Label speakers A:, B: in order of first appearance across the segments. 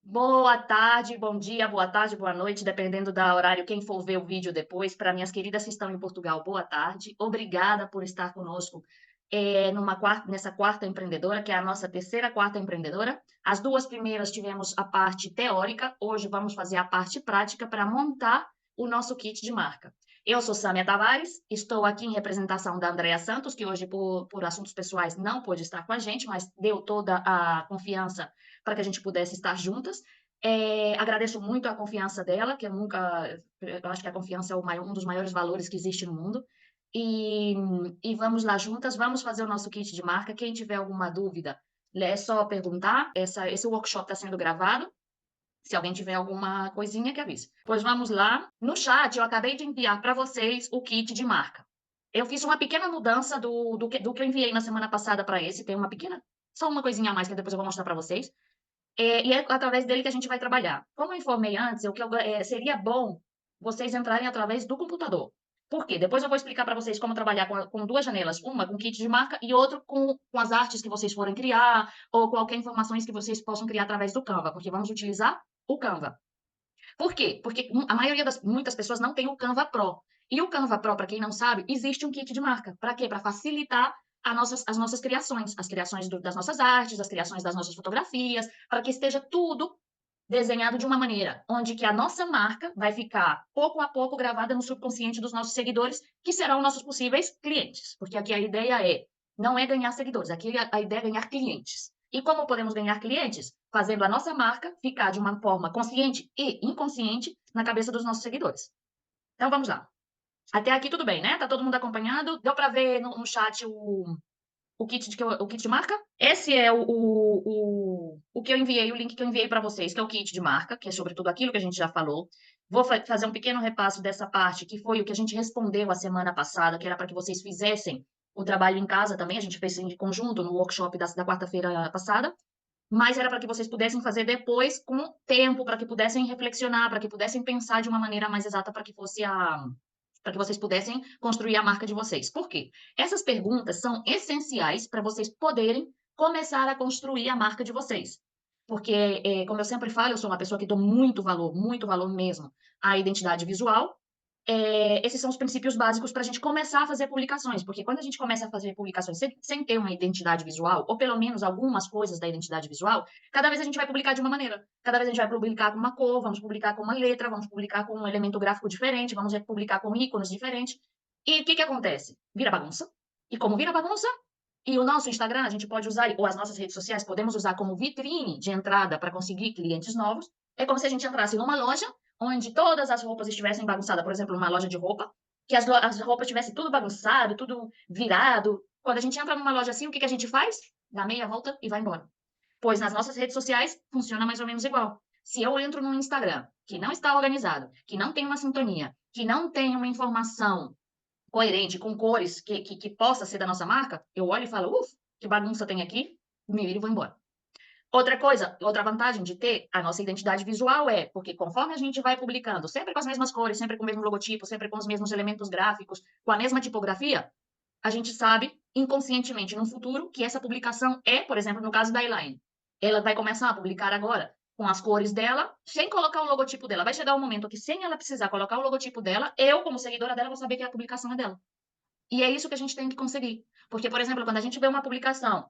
A: Boa tarde, bom dia, boa tarde, boa noite, dependendo da horário, quem for ver o vídeo depois. Para minhas queridas que estão em Portugal, boa tarde. Obrigada por estar conosco nessa quarta empreendedora, que é a nossa terceira quarta empreendedora. As duas primeiras tivemos a parte teórica, hoje vamos fazer a parte prática para montar o nosso kit de marca. Eu sou Sâmia Tavares, estou aqui em representação da Andrea Santos, que hoje, por assuntos pessoais, não pôde estar com a gente, mas deu toda a confiança para que a gente pudesse estar juntas. Agradeço muito a confiança dela, que eu acho que a confiança é um dos maiores valores que existe no mundo. E, e vamos lá juntas, vamos fazer o nosso kit de marca. Quem tiver alguma dúvida, é só perguntar. Esse workshop está sendo gravado. Se alguém tiver alguma coisinha, que avise. Pois vamos lá. No chat, eu acabei de enviar para vocês o kit de marca. Eu fiz uma pequena mudança do que eu enviei na semana passada para esse. Tem uma pequena, só uma coisinha a mais que depois eu vou mostrar para vocês. E é através dele que a gente vai trabalhar. Como eu informei antes, seria bom vocês entrarem através do computador. Por quê? Depois eu vou explicar para vocês como trabalhar com duas janelas, uma com kit de marca e outra com as artes que vocês forem criar ou qualquer informações que vocês possam criar através do Canva, porque vamos utilizar o Canva. Por quê? Porque muitas pessoas não têm o Canva Pro. E o Canva Pro, para quem não sabe, existe um kit de marca. Para quê? Para facilitar as nossas criações, as criações das nossas artes, as criações das nossas fotografias, para que esteja tudo desenhado de uma maneira onde que a nossa marca vai ficar pouco a pouco gravada no subconsciente dos nossos seguidores, que serão nossos possíveis clientes. Porque aqui a ideia não é ganhar seguidores, aqui a ideia é ganhar clientes. E como podemos ganhar clientes? Fazendo a nossa marca ficar de uma forma consciente e inconsciente na cabeça dos nossos seguidores. Então vamos lá. Até aqui tudo bem, né? Tá todo mundo acompanhado? Deu para ver no chat o kit de marca? Esse é o que eu enviei, o link que eu enviei para vocês, que é o kit de marca, que é sobre tudo aquilo que a gente já falou. Vou fazer um pequeno repasso dessa parte, que foi o que a gente respondeu a semana passada, que era para que vocês fizessem o trabalho em casa também. A gente fez em conjunto no workshop da quarta-feira passada, mas era para que vocês pudessem fazer depois com tempo, para que pudessem reflexionar, para que pudessem pensar de uma maneira mais exata, para que vocês pudessem construir a marca de vocês. Por quê? Essas perguntas são essenciais para vocês poderem começar a construir a marca de vocês. Porque, como eu sempre falo, eu sou uma pessoa que dou muito valor mesmo à identidade visual. Esses são os princípios básicos para a gente começar a fazer publicações, porque quando a gente começa a fazer publicações sem ter uma identidade visual, ou pelo menos algumas coisas da identidade visual, cada vez a gente vai publicar de uma maneira. Cada vez a gente vai publicar com uma cor, vamos publicar com uma letra, vamos publicar com um elemento gráfico diferente, vamos publicar com ícones diferentes. E o que acontece? Vira bagunça. E como vira bagunça, e o nosso Instagram, a gente pode usar, ou as nossas redes sociais, podemos usar como vitrine de entrada para conseguir clientes novos. É como se a gente entrasse numa loja onde todas as roupas estivessem bagunçadas, por exemplo, uma loja de roupa, que as roupas estivessem tudo bagunçado, tudo virado. Quando a gente entra numa loja assim, o que a gente faz? Dá meia volta e vai embora. Pois nas nossas redes sociais funciona mais ou menos igual. Se eu entro no Instagram que não está organizado, que não tem uma sintonia, que não tem uma informação coerente, com cores que possa ser da nossa marca, eu olho e falo, que bagunça tem aqui, me viro e vou embora. Outra coisa, outra vantagem de ter a nossa identidade visual porque conforme a gente vai publicando, sempre com as mesmas cores, sempre com o mesmo logotipo, sempre com os mesmos elementos gráficos, com a mesma tipografia, a gente sabe inconscientemente no futuro que essa publicação por exemplo, no caso da Elaine, ela vai começar a publicar agora com as cores dela, sem colocar o logotipo dela. Vai chegar um momento que, sem ela precisar colocar o logotipo dela, eu, como seguidora dela, vou saber que a publicação é dela. E é isso que a gente tem que conseguir. Porque, por exemplo, quando a gente vê uma publicação,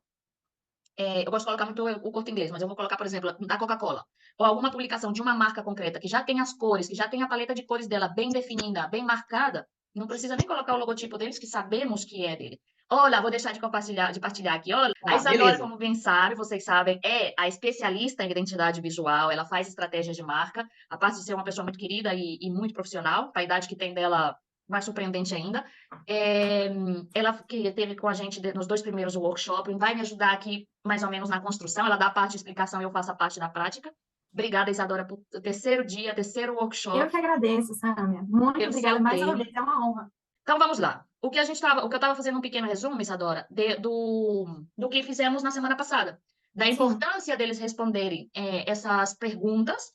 A: eu gosto de colocar muito o corte inglês, mas eu vou colocar, por exemplo, da Coca-Cola, ou alguma publicação de uma marca concreta que já tem as cores, que já tem a paleta de cores dela bem definida, bem marcada, não precisa nem colocar o logotipo deles, que sabemos que é dele. Olha, vou deixar de partilhar aqui. Olha, a
B: Ah,
A: Isadora,
B: beleza.
A: como bem sabe, vocês sabem, é a especialista em identidade visual, ela faz estratégias de marca, a parte de ser uma pessoa muito querida e muito profissional, a idade que tem dela, mais surpreendente ainda. É, ela que esteve com a gente nos dois primeiros workshops, vai me ajudar aqui mais ou menos na construção. Ela dá a parte de explicação e eu faço a parte da prática. Obrigada, Isadora, por terceiro dia, terceiro
B: Eu
A: workshop,
B: que agradeço, Sâmia. Muito
A: pelo
B: obrigada
A: seu
B: mais uma
A: tempo.
B: vez, é uma honra.
A: Então vamos lá. O que eu estava fazendo um pequeno resumo, Isadora, do que fizemos na semana passada, da
B: Sim,
A: importância deles responderem essas perguntas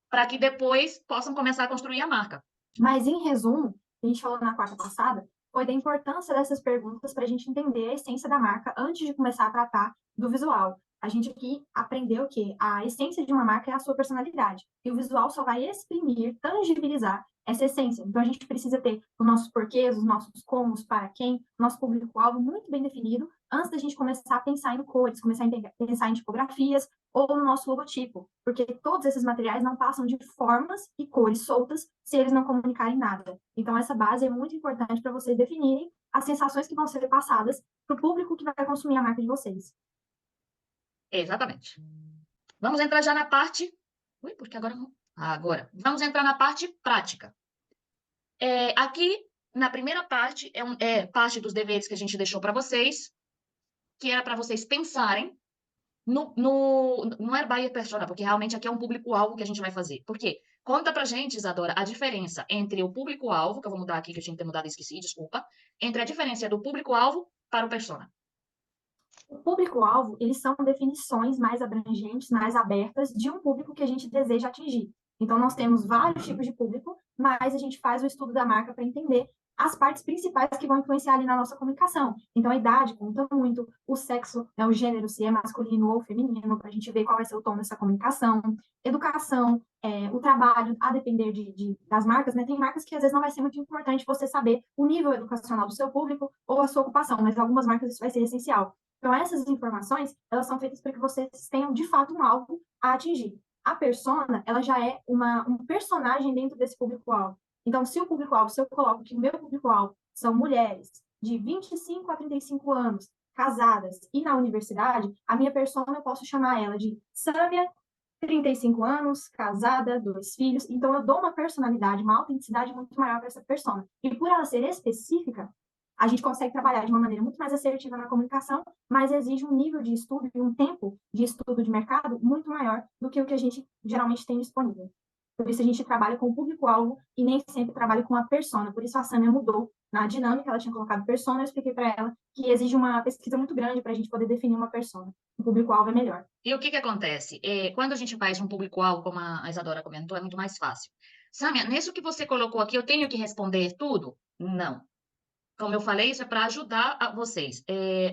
A: para que depois possam começar a construir a marca.
B: mas em resumo, a gente falou na quarta passada, foi da importância dessas perguntas para a gente entender a essência da marca antes de começar a tratar do visual. A gente aqui aprendeu que a essência de uma marca é a sua personalidade. E o visual só vai exprimir, tangibilizar essa essência. Então, a gente precisa ter os nossos porquês, os nossos comos, para quem, nosso público-alvo muito bem definido, antes da gente começar a pensar em cores, começar a pensar em tipografias ou no nosso logotipo. Porque todos esses materiais não passam de formas e cores soltas se eles não comunicarem nada. Então, essa base é muito importante para vocês definirem as sensações que vão ser passadas para o público que vai consumir a marca de vocês.
A: Exatamente. Vamos entrar já na parte... Ui, porque agora não... Agora, vamos entrar na parte prática. Aqui, na primeira parte, é parte dos deveres que a gente deixou para vocês, que era para vocês pensarem não é buyer persona, porque realmente aqui é um público-alvo que a gente vai fazer. Por quê? Conta pra gente, Isadora, a diferença entre o público-alvo, que eu vou mudar aqui, que eu tinha que ter mudado e esqueci, desculpa, entre a diferença do público-alvo para o persona.
B: O público-alvo, eles são definições mais abrangentes, mais abertas de um público que a gente deseja atingir. Então, nós temos vários tipos de público, mas a gente faz o estudo da marca para entender as partes principais que vão influenciar ali na nossa comunicação. Então, a idade conta muito, o sexo, né, o gênero, se é masculino ou feminino, para a gente ver qual vai ser o tom dessa comunicação, educação, o trabalho, a depender das marcas, né? Tem marcas que às vezes não vai ser muito importante você saber o nível educacional do seu público ou a sua ocupação, mas em algumas marcas isso vai ser essencial. Então, essas informações, elas são feitas para que vocês tenham, de fato, um alvo a atingir. A persona, ela já é um personagem dentro desse público-alvo. Então, se o público-alvo, se eu coloco que o meu público-alvo são mulheres de 25 a 35 anos, casadas e na universidade, a minha persona eu posso chamar ela de Sâmia, 35 anos, casada, 2 filhos. Então, eu dou uma personalidade, uma autenticidade muito maior para essa persona. E por ela ser específica, a gente consegue trabalhar de uma maneira muito mais assertiva na comunicação, mas exige um nível de estudo e um tempo de estudo de mercado muito maior do que o que a gente geralmente tem disponível. Por isso a gente trabalha com o público-alvo e nem sempre trabalha com a persona. Por isso a Sâmia mudou na dinâmica, ela tinha colocado persona, eu expliquei para ela que exige uma pesquisa muito grande para a gente poder definir uma persona. O público-alvo é melhor.
A: E o que acontece? Quando a gente faz um público-alvo, como a Isadora comentou, é muito mais fácil. Sâmia, nisso que você colocou aqui, eu tenho que responder tudo? Não. Como eu falei, isso é para ajudar vocês.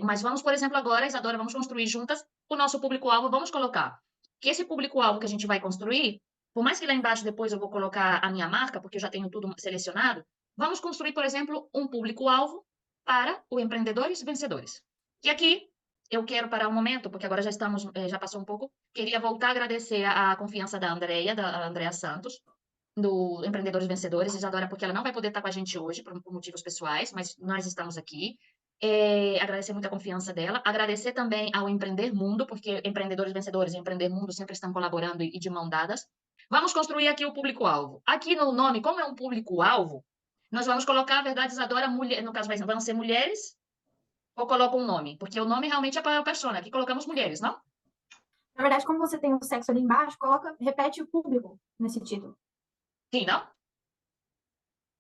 A: Mas vamos, por exemplo, agora, Isadora, vamos construir juntas o nosso público-alvo. Vamos colocar que esse público-alvo que a gente vai construir, por mais que lá embaixo depois eu vou colocar a minha marca, porque eu já tenho tudo selecionado, vamos construir, por exemplo, um público-alvo para o Empreendedores Vencedores. E aqui eu quero parar um momento, porque agora já estamos, já passou um pouco, queria voltar a agradecer a confiança da Andrea Santos, do Empreendedores Vencedores, Isadora, porque ela não vai poder estar com a gente hoje, por motivos pessoais, mas nós estamos aqui. Agradecer muito a confiança dela, agradecer também ao Empreender Mundo, porque Empreendedores Vencedores e Empreender Mundo sempre estão colaborando e de mão dadas. Vamos construir aqui o público-alvo. Aqui no nome, como é um público-alvo, nós vamos colocar, a verdade, Isadora, mulher, no caso vão ser mulheres, ou coloca um nome? Porque o nome realmente é para a persona, aqui colocamos mulheres, não?
B: Na verdade, como você tem o sexo ali embaixo, repete o público nesse título.
A: Sim, não?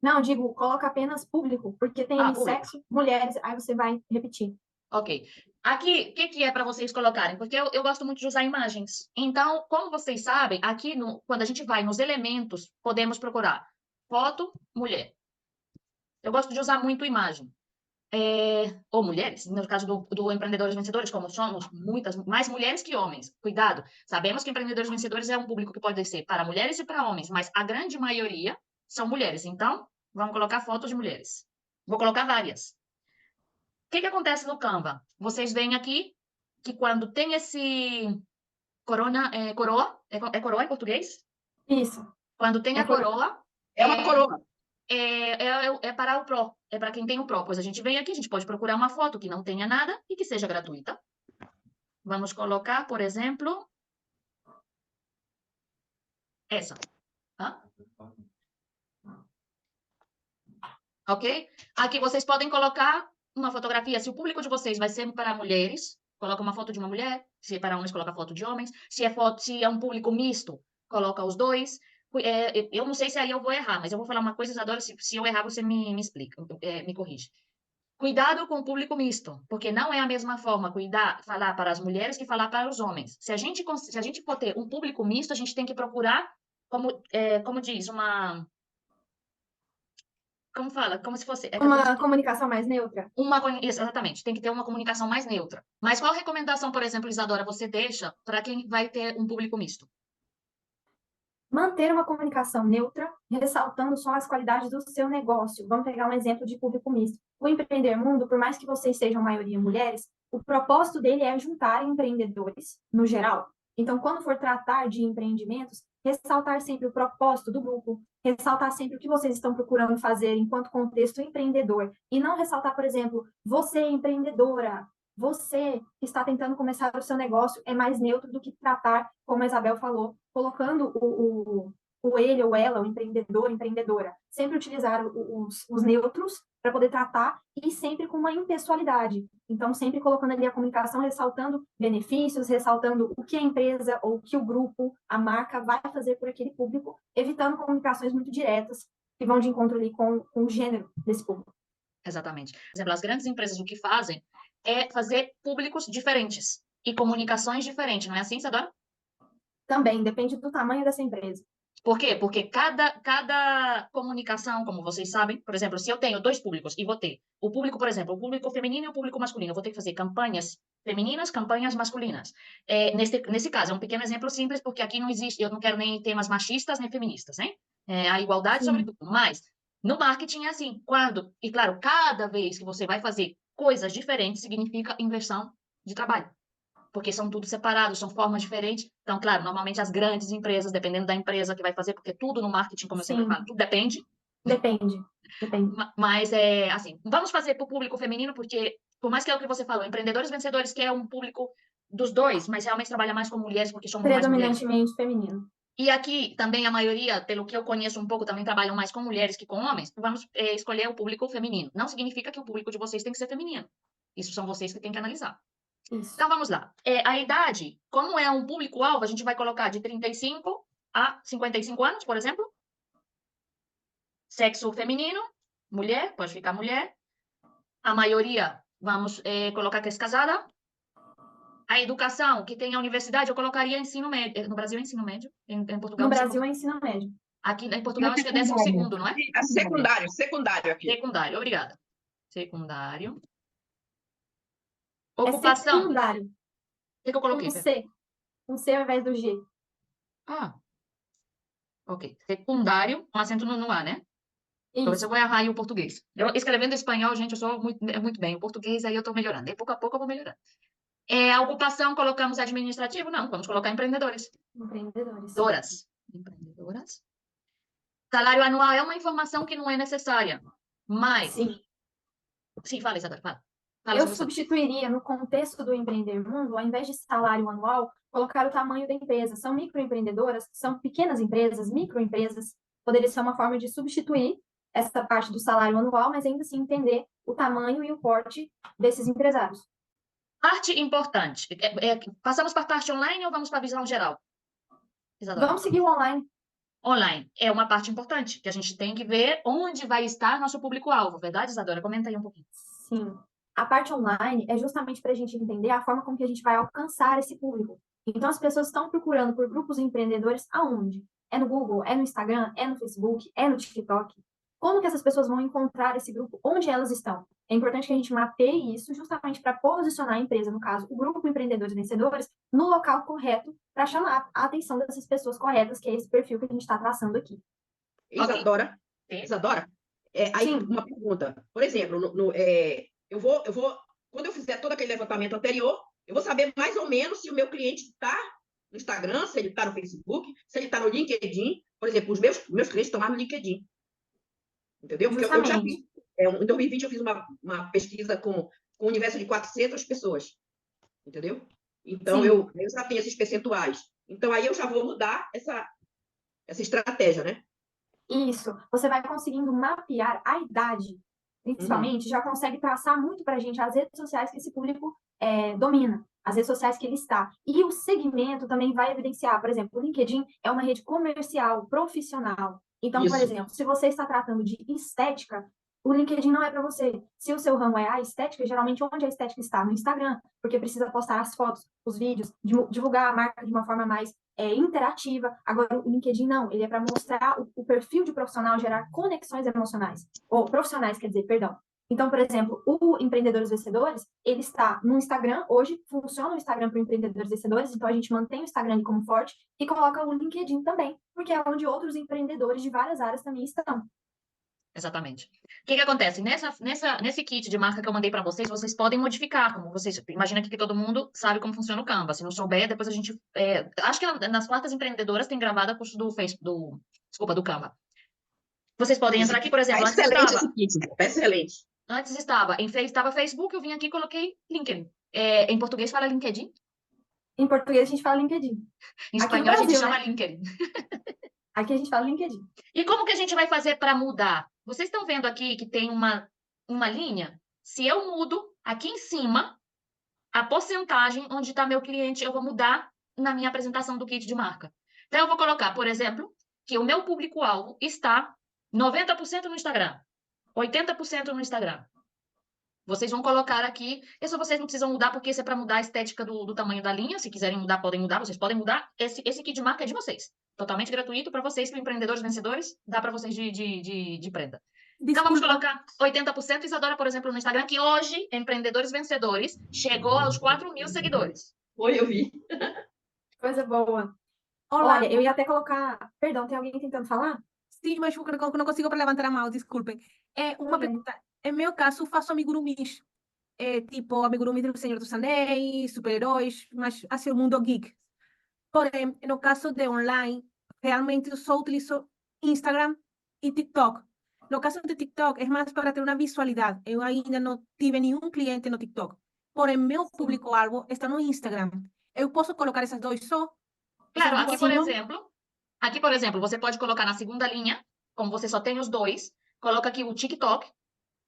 B: Não, digo, coloca apenas público, porque tem ali
A: Público.
B: sexo, mulheres, aí você vai repetir.
A: Ok. Aqui, o que é para vocês colocarem? Porque eu gosto muito de usar imagens. Então, como vocês sabem, aqui, quando a gente vai nos elementos, podemos procurar foto, mulher. Eu gosto de usar muito imagem. Ou mulheres, no caso do Empreendedores Vencedores, como somos muitas, mais mulheres que homens. Cuidado, sabemos que Empreendedores Vencedores é um público que pode ser para mulheres e para homens, mas a grande maioria são mulheres. Então, vamos colocar fotos de mulheres. Vou colocar várias. O que acontece no Canva? Vocês veem aqui que quando tem esse coroa, é coroa em português?
B: Isso.
A: Quando tem
B: É
A: a coroa,
C: É uma coroa.
A: é para o Pro, é para quem tem o Pro. Pois a gente vem aqui, a gente pode procurar uma foto que não tenha nada e que seja gratuita. Vamos colocar, por exemplo, essa. Hã? Ok? Aqui vocês podem colocar uma fotografia. Se o público de vocês vai ser para mulheres, coloca uma foto de uma mulher. Se é para homens, coloca foto de homens. Se é um público misto, coloca os dois. Eu não sei se aí eu vou errar, mas eu vou falar uma coisa, Isadora, se eu errar, você me explica, me corrige. Cuidado com o público misto, porque não é a mesma forma falar para as mulheres que falar para os homens. Se a gente for ter um público misto, a gente tem que procurar, como diz, como fala? Como se fosse. É como se
B: Uma comunicação mais neutra?
A: Isso, exatamente, tem que ter uma comunicação mais neutra. Mas qual recomendação, por exemplo, Isadora, você deixa para quem vai ter um público misto?
B: Manter uma comunicação neutra, ressaltando só as qualidades do seu negócio. Vamos pegar um exemplo de público misto. O Empreender Mundo, por mais que vocês sejam maioria mulheres, o propósito dele é juntar empreendedores, no geral. Então, quando for tratar de empreendimentos, ressaltar sempre o propósito do grupo, ressaltar sempre o que vocês estão procurando fazer enquanto contexto empreendedor, e não ressaltar, por exemplo, você é empreendedora, você que está tentando começar o seu negócio é mais neutro do que tratar, como a Isabel falou, colocando o ele ou ela, o empreendedor, empreendedora. Sempre utilizar os neutros para poder tratar e sempre com uma impessoalidade. Então, sempre colocando ali a comunicação, ressaltando benefícios, ressaltando o que a empresa ou o que o grupo, a marca vai fazer por aquele público, evitando comunicações muito diretas que vão de encontro ali com o gênero desse público.
A: Exatamente. Por exemplo, as grandes empresas o que fazem é fazer públicos diferentes e comunicações diferentes, não é assim, Isadora?
B: Também depende do tamanho dessa empresa.
A: Por quê? Porque cada comunicação, como vocês sabem, por exemplo, se eu tenho dois públicos e vou ter o público, por exemplo, o público feminino e o público masculino, eu vou ter que fazer campanhas femininas, campanhas masculinas. Nesse caso, é um pequeno exemplo simples, porque aqui não existe, eu não quero nem temas machistas nem feministas, hein? A igualdade sobre
B: Sim,
A: tudo. Mas no marketing é assim, e claro, cada vez que você vai fazer coisas diferentes, significa inversão de trabalho porque são tudo separados, são formas diferentes. Então, claro, normalmente as grandes empresas, dependendo da empresa que vai fazer, porque tudo no marketing, como eu sempre falo,
B: sim,
A: tudo depende,
B: depende, depende.
A: mas é assim, vamos fazer para o público feminino, porque, por mais que é o que você falou, empreendedores vencedores, que é um público dos dois, mas realmente trabalha mais com mulheres, porque somos mais mulheres.
B: Predominantemente feminino.
A: E aqui também a maioria, pelo que eu conheço um pouco, também trabalham mais com mulheres que com homens. Vamos escolher o público feminino. Não significa que o público de vocês tem que ser feminino. Isso são vocês que têm que analisar.
B: Isso.
A: Então vamos lá. A idade, como é um público-alvo, a gente vai colocar de 35 a 55 anos, por exemplo. Sexo feminino, mulher, pode ficar mulher. A maioria, vamos colocar que é casada. A educação, que tem a universidade, eu colocaria ensino médio. No Brasil é ensino médio, em Portugal
B: No
A: não sei
B: Brasil
A: como.
B: é ensino médio.
A: Aqui em Portugal
C: Ensino
A: acho que é 12º,
C: secundário.
A: não é?
C: É secundário, secundário aqui.
A: Secundário, obrigada. Secundário.
B: É
A: Ocupação. O
B: secundário.
A: que eu coloquei?
B: Um C. Um C ao invés do G.
A: Ah, ok. Secundário, com acento no A, né? Talvez eu
B: Isso.
A: vou errar aí o português. Eu escrevendo espanhol, gente, eu sou muito bem. O português aí eu estou melhorando. E pouco a pouco eu vou melhorando. A ocupação, colocamos administrativo? Não, vamos colocar empreendedores.
B: Empreendedores.
A: Empreendedoras. Empreendedoras. Salário anual é uma informação que não é necessária. Mas,
B: Sim.
A: sim, fala, Isadora, fala. Fala
B: Eu
A: sobre você.
B: substituiria, no contexto do Empreender Mundo, ao invés de salário anual, colocar o tamanho da empresa. São microempreendedoras, são pequenas empresas, microempresas. Poderia ser uma forma de substituir essa parte do salário anual, mas ainda assim entender o tamanho e o porte desses empresários.
A: Parte importante. Passamos para a parte online ou vamos para a visão geral? Isadora.
B: Vamos seguir o online.
A: Online é uma parte importante, que a gente tem que ver onde vai estar nosso público-alvo, verdade, Isadora? Comenta aí um pouquinho.
B: Sim. A parte online é justamente para a gente entender a forma como que a gente vai alcançar esse público. Então, as pessoas estão procurando por grupos empreendedores aonde? É no Google, é no Instagram, é no Facebook, é no TikTok. Como que essas pessoas vão encontrar esse grupo? Onde elas estão? É importante que a gente mapeie isso justamente para posicionar a empresa, no caso, o grupo Empreendedores Vencedores, no local correto para chamar a atenção dessas pessoas corretas, que é esse perfil que a gente está traçando aqui.
C: Isadora,
A: Okay.
C: Isadora, aí
B: Sim.
C: uma pergunta. Por exemplo, eu vou, quando eu fizer todo aquele levantamento anterior, eu vou saber mais ou menos se o meu cliente está no Instagram, se ele está no Facebook, se ele está no LinkedIn. Por exemplo, os meus clientes estão lá no LinkedIn. Entendeu? Porque eu já fiz, em 2020 eu fiz uma pesquisa com um universo de 400 pessoas. Entendeu? Então, eu já tenho esses percentuais. Então, aí eu já vou mudar essa estratégia, né?
B: Isso. Você vai conseguindo mapear a idade, principalmente, já consegue traçar muito para a gente as redes sociais que esse público domina, as redes sociais que ele está. E o segmento também vai evidenciar, por exemplo, o LinkedIn é uma rede comercial, profissional. Então, por exemplo, se você está tratando de estética, o LinkedIn não é para você. Se o seu ramo é a estética, geralmente onde a estética está? No Instagram, porque precisa postar as fotos, os vídeos, divulgar a marca de uma forma mais interativa. Agora, o LinkedIn não, ele é para mostrar o perfil de profissional, gerar conexões emocionais, ou profissionais, quer dizer, perdão. Então, por exemplo, o Empreendedores Vencedores, ele está no Instagram, hoje funciona o Instagram para Empreendedores Vencedores, então a gente mantém o Instagram ali como forte e coloca o LinkedIn também, porque é onde outros empreendedores de várias áreas também estão.
A: Exatamente. O que acontece? Nesse kit de marca que eu mandei para vocês podem modificar, como vocês. Imagina que todo mundo sabe como funciona o Canva. Se não souber, depois a gente. Acho que nas quartas empreendedoras tem gravado a curso do Facebook, desculpa, do Canva. Vocês podem entrar aqui, por exemplo,
C: Tá excelente esse kit, tá excelente.
A: Antes estava Facebook, eu vim aqui e coloquei LinkedIn. Em português fala LinkedIn.
B: Em português a gente fala LinkedIn.
A: Em
B: Aqui no
A: espanhol a gente
B: Brasil,
A: chama
B: né?
A: LinkedIn.
B: Aqui a gente fala LinkedIn.
A: E como que a gente vai fazer para mudar? Vocês estão vendo aqui que tem uma linha? Se eu mudo aqui em cima, a porcentagem onde está meu cliente, eu vou mudar na minha apresentação do kit de marca. Então, eu vou colocar, por exemplo, que o meu público-alvo está 90% no Instagram, 80% no Instagram. Vocês vão colocar aqui, isso vocês não precisam mudar, porque isso é para mudar a estética do tamanho da linha. Se quiserem mudar, podem mudar, vocês podem mudar. Esse kit de marca é de vocês. Totalmente gratuito para vocês, para empreendedores vencedores, dá para vocês de prenda. Então, vamos colocar 80%. Isadora, por exemplo, no Instagram, que hoje, Empreendedores Vencedores, chegou aos 4.000 seguidores.
C: Oi, eu vi.
B: Coisa boa.
D: Olá,
B: Olha, eu ia até colocar... Perdão, tem alguém tentando falar?
D: sim, mas eu não consigo para levantar a mão, desculpem. Uma pergunta. Em meu caso, faço amigurumis. Tipo, amigurumis do Senhor dos Anéis, super-heróis, mas assim, o mundo geek. Porém, no caso de online, realmente eu só utilizo Instagram e TikTok. No caso de TikTok, é mais para ter uma visualidade. Eu ainda não tive nenhum cliente no TikTok. Porém, meu público-alvo está no Instagram. Eu posso colocar essas dois só?
A: Claro,
D: Essas duas
A: aqui, por exemplo, você pode colocar na segunda linha, como você só tem os dois, coloca aqui o TikTok,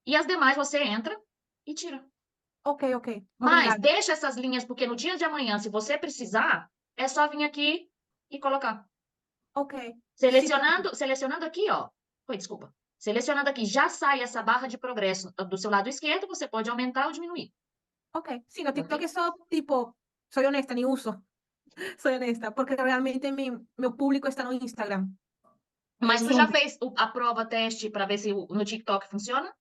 A: e as demais você entra e tira.
D: Ok, ok.
A: Mas
D: Obrigada.
A: deixa essas linhas, porque no dia de amanhã, se você precisar, é só vir aqui e colocar.
D: Ok.
A: Selecionando aqui, ó. Desculpa. Selecionando aqui, já sai essa barra de progresso do seu lado esquerdo, você pode aumentar ou diminuir.
D: Ok. Sí, no TikTok
A: Ok?
D: es solo tipo, soy honesta, ni uso. Soy honesta, porque realmente mi público está no Instagram.
A: Mas tu
B: Sim.
A: já fez a prova teste para ver se no TikTok funciona?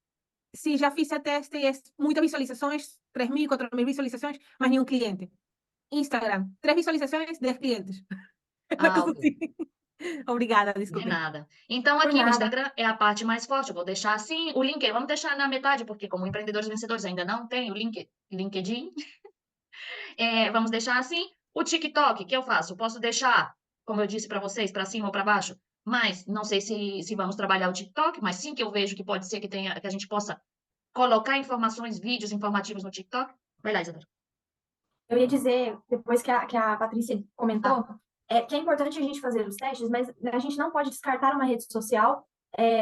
D: Sí, ya hice teste y es muchas visualizaciones, 3.000, 4.000 visualizaciones, más ni un cliente. Instagram, 3 visualizaciones, 10 clientes. Una cosa
A: Ok.
D: así. Obrigada,
A: De
D: desculpe.
A: nada. Então,
B: Por
A: aqui no
B: nada.
A: Instagram é a parte mais forte. Eu vou deixar assim o link. Vamos deixar na metade, porque como empreendedores vencedores ainda não tem o LinkedIn, vamos deixar assim. O TikTok, que eu faço? Posso deixar, como eu disse para vocês, para cima ou para baixo? Mas não sei se vamos trabalhar o TikTok, mas sim que eu vejo que pode ser que a gente possa colocar informações, vídeos informativos no TikTok. Vai lá, Isadora.
B: Eu ia dizer, depois que a Patrícia comentou, que é importante a gente fazer os testes, mas a gente não pode descartar uma rede social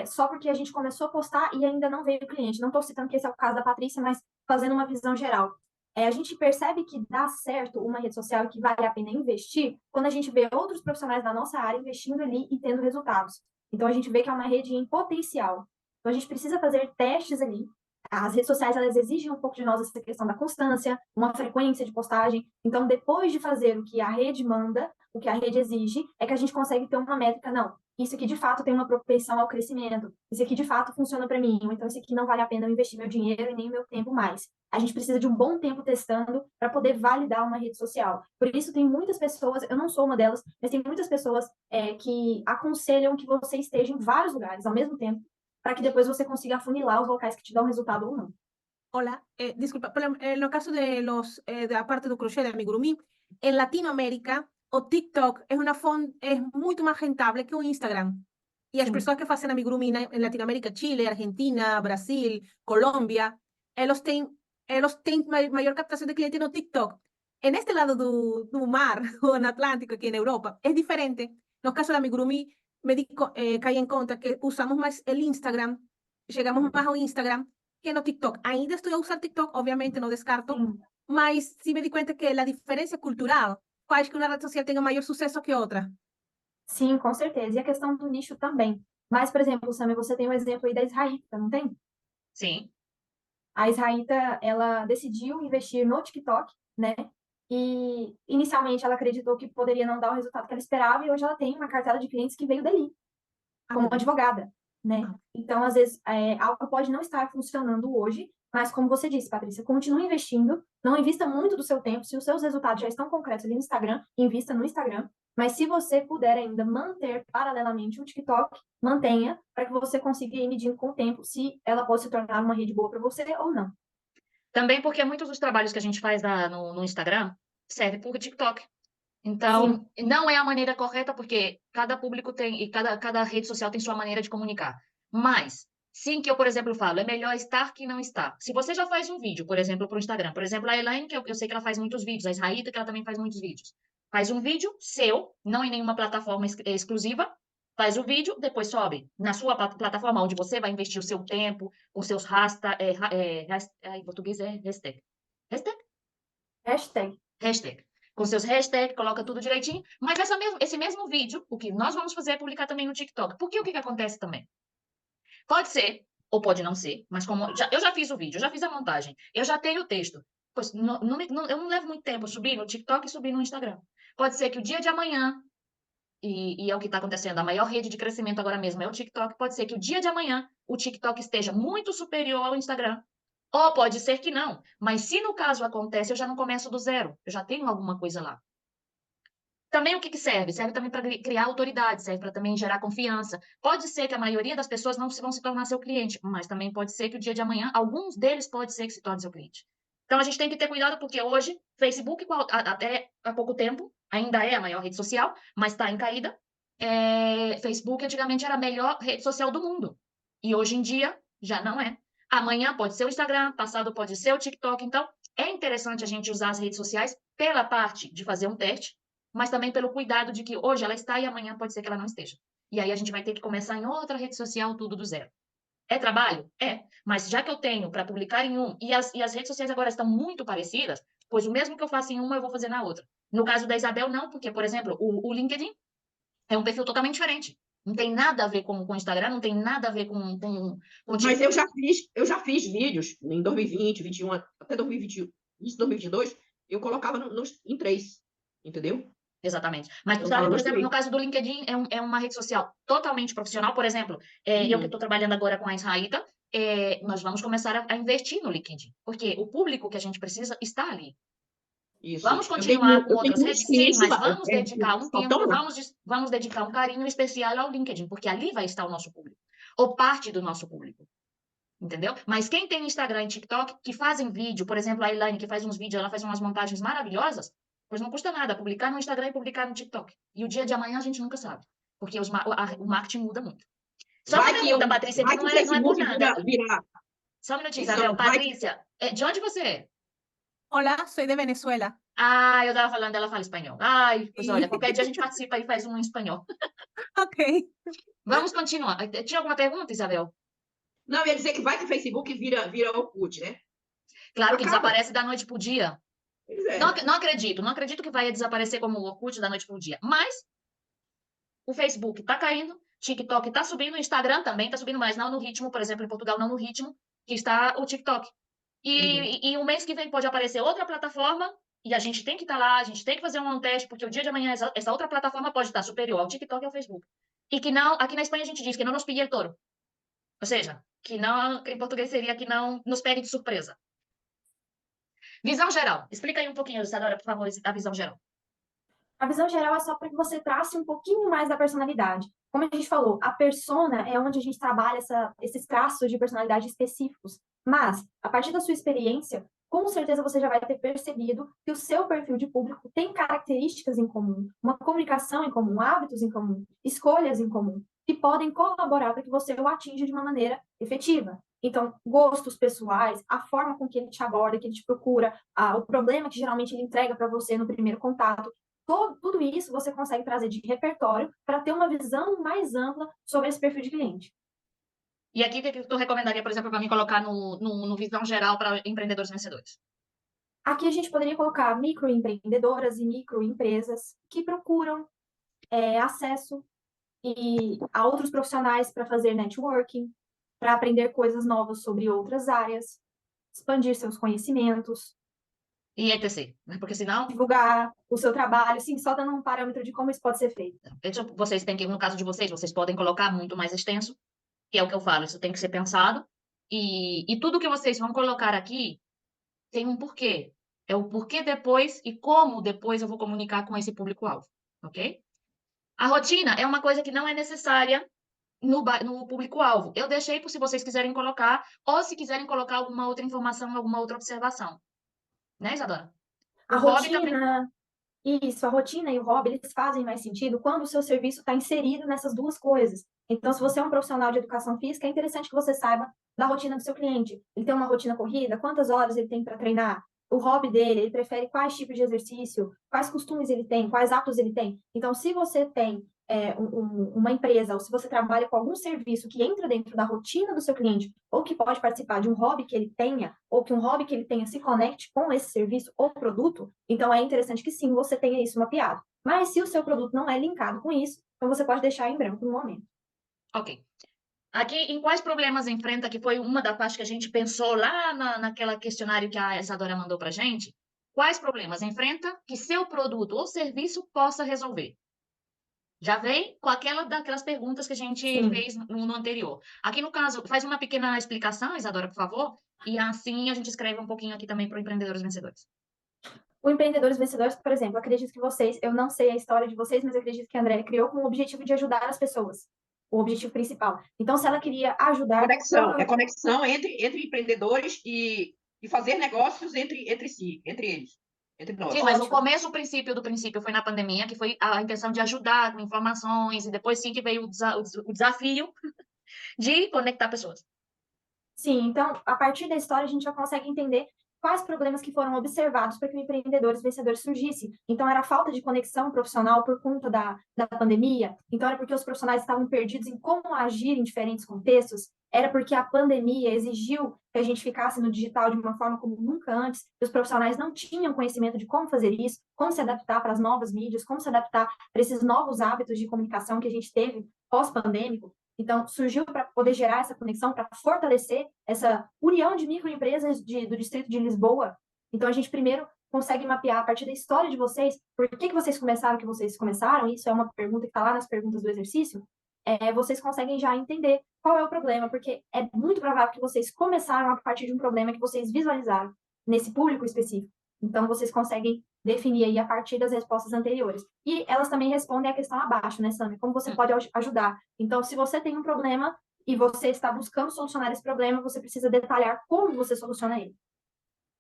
B: só porque a gente começou a postar e ainda não veio o cliente. Não estou citando que esse é o caso da Patrícia, mas fazendo uma visão geral. A gente percebe que dá certo uma rede social e que vale a pena investir quando a gente vê outros profissionais da nossa área investindo ali e tendo resultados. Então, a gente vê que é uma rede em potencial. Então, a gente precisa fazer testes ali. As redes sociais, elas exigem um pouco de nós essa questão da constância, uma frequência de postagem. Então, depois de fazer o que a rede manda, o que a rede exige, é que a gente consegue ter uma métrica. Não, isso aqui de fato tem uma propensão ao crescimento. Isso aqui de fato funciona para mim. Ou então, isso aqui não vale a pena eu investir meu dinheiro e nem meu tempo mais. A gente precisa de um bom tempo testando para poder validar uma rede social. Por isso, tem muitas pessoas, eu não sou uma delas, mas tem muitas pessoas que aconselham que você esteja em vários lugares ao mesmo tempo, para que depois você consiga afunilar os locais que te dão resultado ou não.
D: Hola, disculpa, pero en el caso de de la parte do crochet de amigurumi, en Latinoamérica, o TikTok es mucho más rentable que o Instagram. Y las
B: Sim.
D: personas que hacen amigurumi en Latinoamérica, Chile, Argentina, Brasil, Colombia, ellos tienen mayor captación de clientes no TikTok. En este lado do mar, o en Atlántico, aquí en Europa, es diferente. No caso de amigurumi, caí en cuenta que usamos más el Instagram, llegamos más ao Instagram que no TikTok. Ainda estou a usar TikTok, obviamente não descarto,
B: Sim.
D: mas sim me di conta que a diferença cultural faz que uma rede social tenha maior sucesso que outra.
B: Sim, com certeza. E a questão do nicho também. Mas, por exemplo, Sammy, você tem um exemplo aí da Israelita, não tem?
A: Sim.
B: A Israelita, ela decidiu investir no TikTok, né? E inicialmente ela acreditou que poderia não dar o resultado que ela esperava, e hoje ela tem uma cartela de clientes que veio dali, como advogada, né? Então, às vezes, algo pode não estar funcionando hoje, mas como você disse, Patrícia, continue investindo, não invista muito do seu tempo. Se os seus resultados já estão concretos ali no Instagram, invista no Instagram. Mas se você puder ainda manter paralelamente o TikTok, mantenha, para que você consiga ir medindo com o tempo se ela pode se tornar uma rede boa para você ou não.
A: Também porque muitos dos trabalhos que a gente faz no Instagram servem por TikTok.
B: Sim.
A: Então, não é a maneira correta, porque cada público tem, e cada rede social tem sua maneira de comunicar. Mas, sim, que eu, por exemplo, falo, é melhor estar que não estar. Se você já faz um vídeo, por exemplo, para o Instagram, por exemplo, a Elaine, que eu sei que ela faz muitos vídeos, a Israíta, que ela também faz muitos vídeos. Faz um vídeo seu, não em nenhuma plataforma exclusiva, faz o vídeo, depois sobe na sua plataforma, onde você vai investir o seu tempo, os seus em português é hashtag. Hashtag?
B: Hashtag.
A: Hashtag. Com seus hashtags, coloca tudo direitinho. Mas esse mesmo vídeo, o que nós vamos fazer é publicar também no TikTok. Porque o que acontece também? Pode ser, ou pode não ser, mas como eu já fiz o vídeo, eu já fiz a montagem, eu já tenho o texto. Pois eu não levo muito tempo subir no TikTok e subir no Instagram. Pode ser que o dia de amanhã, e é o que está acontecendo, a maior rede de crescimento agora mesmo é o TikTok, pode ser que o dia de amanhã o TikTok esteja muito superior ao Instagram. Ou pode ser que não, mas se no caso acontece, eu já não começo do zero, eu já tenho alguma coisa lá. Também o que serve? Serve também para criar autoridade, serve para também gerar confiança. Pode ser que a maioria das pessoas não vão se tornar seu cliente, mas também pode ser que o dia de amanhã, alguns deles pode ser que se torne seu cliente. Então a gente tem que ter cuidado porque hoje, Facebook, até há pouco tempo, ainda é a maior rede social, mas está em caída. Facebook antigamente era a melhor rede social do mundo. E hoje em dia já não é. Amanhã pode ser o Instagram, passado pode ser o TikTok. Então é interessante a gente usar as redes sociais pela parte de fazer um teste, mas também pelo cuidado de que hoje ela está e amanhã pode ser que ela não esteja. E aí a gente vai ter que começar em outra rede social tudo do zero. É trabalho? É. Mas já que eu tenho para publicar em um, e as redes sociais agora estão muito parecidas, pois o mesmo que eu faço em uma, eu vou fazer na outra. No caso da Isabel, não, porque, por exemplo, o LinkedIn é um perfil totalmente diferente. Não tem nada a ver com o Instagram, não tem nada a ver com
C: Mas eu já fiz vídeos em 2020, 2021, até 2021, isso 2022, eu colocava em 3, entendeu?
A: Exatamente. Mas tu
C: Eu
A: sabe,
C: falo
A: por
C: nos
A: exemplo,
C: 3.
A: no caso do LinkedIn, é uma rede social totalmente profissional. Por exemplo, eu que estou trabalhando agora com a Israíta, nós vamos começar a investir no LinkedIn, porque o público que a gente precisa está ali.
C: Isso.
A: Vamos continuar com
C: Eu tenho
A: outras
C: muitos
A: redes? Sim,
C: clientes
A: mas
C: lá.
A: vamos dedicar um
C: Só estão
A: tempo,
C: lá.
A: vamos dedicar um carinho especial ao LinkedIn, porque ali vai estar o nosso público, ou parte do nosso público. Entendeu? Mas quem tem Instagram e TikTok, que fazem vídeo, por exemplo, a Elaine, que faz uns vídeos, ela faz umas montagens maravilhosas, pois não custa nada publicar no Instagram e publicar no TikTok. E o dia de amanhã a gente nunca sabe, porque o marketing muda muito. Só uma pergunta, Patrícia, que
C: Vai que o
A: não é por
C: Facebook
A: nada.
C: virar.
A: Só um minutinho,
C: Então,
A: Isabel. Patrícia, de onde você é?
D: Hola, soy de Venezuela.
A: Ah, eu estava falando, ela fala espanhol. Ai, pois olha,
D: Sí.
A: qualquer dia a gente participa e faz um em espanhol.
D: Ok.
A: Vamos continuar. Tinha alguma pergunta, Isabel?
C: Não, eu ia dizer que vai que o Facebook vira Orkut, né?
A: Claro que
C: Acaba.
A: desaparece da noite para o dia.
C: Pois
A: Não,
C: é.
A: não acredito que vai desaparecer como o Orkut da noite para o dia. Mas o Facebook está caindo, TikTok está subindo, o Instagram também está subindo, mas não no ritmo, por exemplo, em Portugal, não no ritmo que está o TikTok. E o mês que vem pode aparecer outra plataforma e a gente tem que estar lá, a gente tem que fazer um teste, porque o dia de amanhã essa outra plataforma pode estar superior ao TikTok e ao Facebook. E que não, aqui na Espanha a gente diz que não nos pille el toro. Ou seja, que não, em português seria que não nos pegue de surpresa. Visão geral. Explica aí um pouquinho, Isadora, por favor, a visão geral.
B: A visão geral é só para que você trace um pouquinho mais da personalidade. Como a gente falou, a persona é onde a gente trabalha esses traços de personalidade específicos. Mas, a partir da sua experiência, com certeza você já vai ter percebido que o seu perfil de público tem características em comum, uma comunicação em comum, hábitos em comum, escolhas em comum, que podem colaborar para que você o atinja de uma maneira efetiva. Então, gostos pessoais, a forma com que ele te aborda, que ele te procura, o problema que geralmente ele entrega para você no primeiro contato, tudo isso você consegue trazer de repertório para ter uma visão mais ampla sobre esse perfil de cliente.
A: E aqui, o que tu recomendaria, por exemplo, para mim colocar no visão geral para empreendedores vencedores?
B: Aqui a gente poderia colocar microempreendedoras e microempresas que procuram acesso a outros profissionais para fazer networking, para aprender coisas novas sobre outras áreas, expandir seus conhecimentos.
A: e etc. Né? Porque senão,
B: Divulgar o seu trabalho, sim, só dando um parâmetro de como isso pode ser feito.
A: vocês têm que, no caso de vocês, vocês podem colocar muito mais extenso, que é o que eu falo, isso tem que ser pensado. E tudo que vocês vão colocar aqui tem um porquê. É o porquê depois e como depois eu vou comunicar com esse público-alvo, ok? A rotina é uma coisa que não é necessária no público-alvo. Eu deixei por se vocês quiserem colocar, ou se quiserem colocar alguma outra informação, alguma outra observação. Né, Isadora?
B: A
A: O hobby também.
B: rotina, isso, a rotina e o hobby, eles fazem mais sentido quando o seu serviço está inserido nessas duas coisas. Então, se você é um profissional de educação física, é interessante que você saiba da rotina do seu cliente. Ele tem uma rotina corrida, quantas horas ele tem para treinar, o hobby dele, ele prefere quais tipos de exercício, quais costumes ele tem, quais hábitos ele tem. Então, se você tem uma empresa, ou se você trabalha com algum serviço que entra dentro da rotina do seu cliente, ou que pode participar de um hobby que ele tenha, ou que um hobby que ele tenha se conecte com esse serviço ou produto, então é interessante que sim, você tenha isso mapeado. Mas se o seu produto não é linkado com isso, então você pode deixar em branco no momento.
A: Ok. Aqui, em quais problemas enfrenta, que foi uma da parte que a gente pensou lá naquela questionário que a Isadora mandou para a gente, quais problemas enfrenta que seu produto ou serviço possa resolver? Já vem com daquelas perguntas que a gente
B: Sim.
A: fez no anterior. Aqui, no caso, faz uma pequena explicação, Isadora, por favor, e assim a gente escreve um pouquinho aqui também para o Empreendedores Vencedores.
B: O Empreendedores Vencedores, por exemplo, acredito que vocês, eu não sei a história de vocês, mas acredito que a Andrea criou com o objetivo de ajudar as pessoas, o objetivo principal. Então, se ela queria ajudar...
C: Conexão entre empreendedores e fazer negócios entre si, entre eles, entre nós.
A: Sim, mas o começo, o princípio do princípio foi na pandemia, que foi a intenção de ajudar com informações, e depois sim que veio o desafio de conectar pessoas.
B: Sim, então, a partir da história, a gente já consegue entender quais problemas que foram observados para que o Empreendedores Vencedores surgisse. Então, era a falta de conexão profissional por conta da pandemia, então era porque os profissionais estavam perdidos em como agir em diferentes contextos, era porque a pandemia exigiu que a gente ficasse no digital de uma forma como nunca antes, e os profissionais não tinham conhecimento de como fazer isso, como se adaptar para as novas mídias, como se adaptar para esses novos hábitos de comunicação que a gente teve pós-pandêmico. Então, surgiu para poder gerar essa conexão, para fortalecer essa união de microempresas do Distrito de Lisboa. Então, a gente primeiro consegue mapear a partir da história de vocês, por que vocês começaram o que vocês começaram, isso é uma pergunta que está lá nas perguntas do exercício, vocês conseguem já entender qual é o problema, porque é muito provável que vocês começaram a partir de um problema que vocês visualizaram nesse público específico. Então, vocês conseguem definir aí a partir das respostas anteriores. E elas também respondem a questão abaixo, né, Sami? Como você pode ajudar. Então, se você tem um problema e você está buscando solucionar esse problema, você precisa detalhar como você soluciona ele.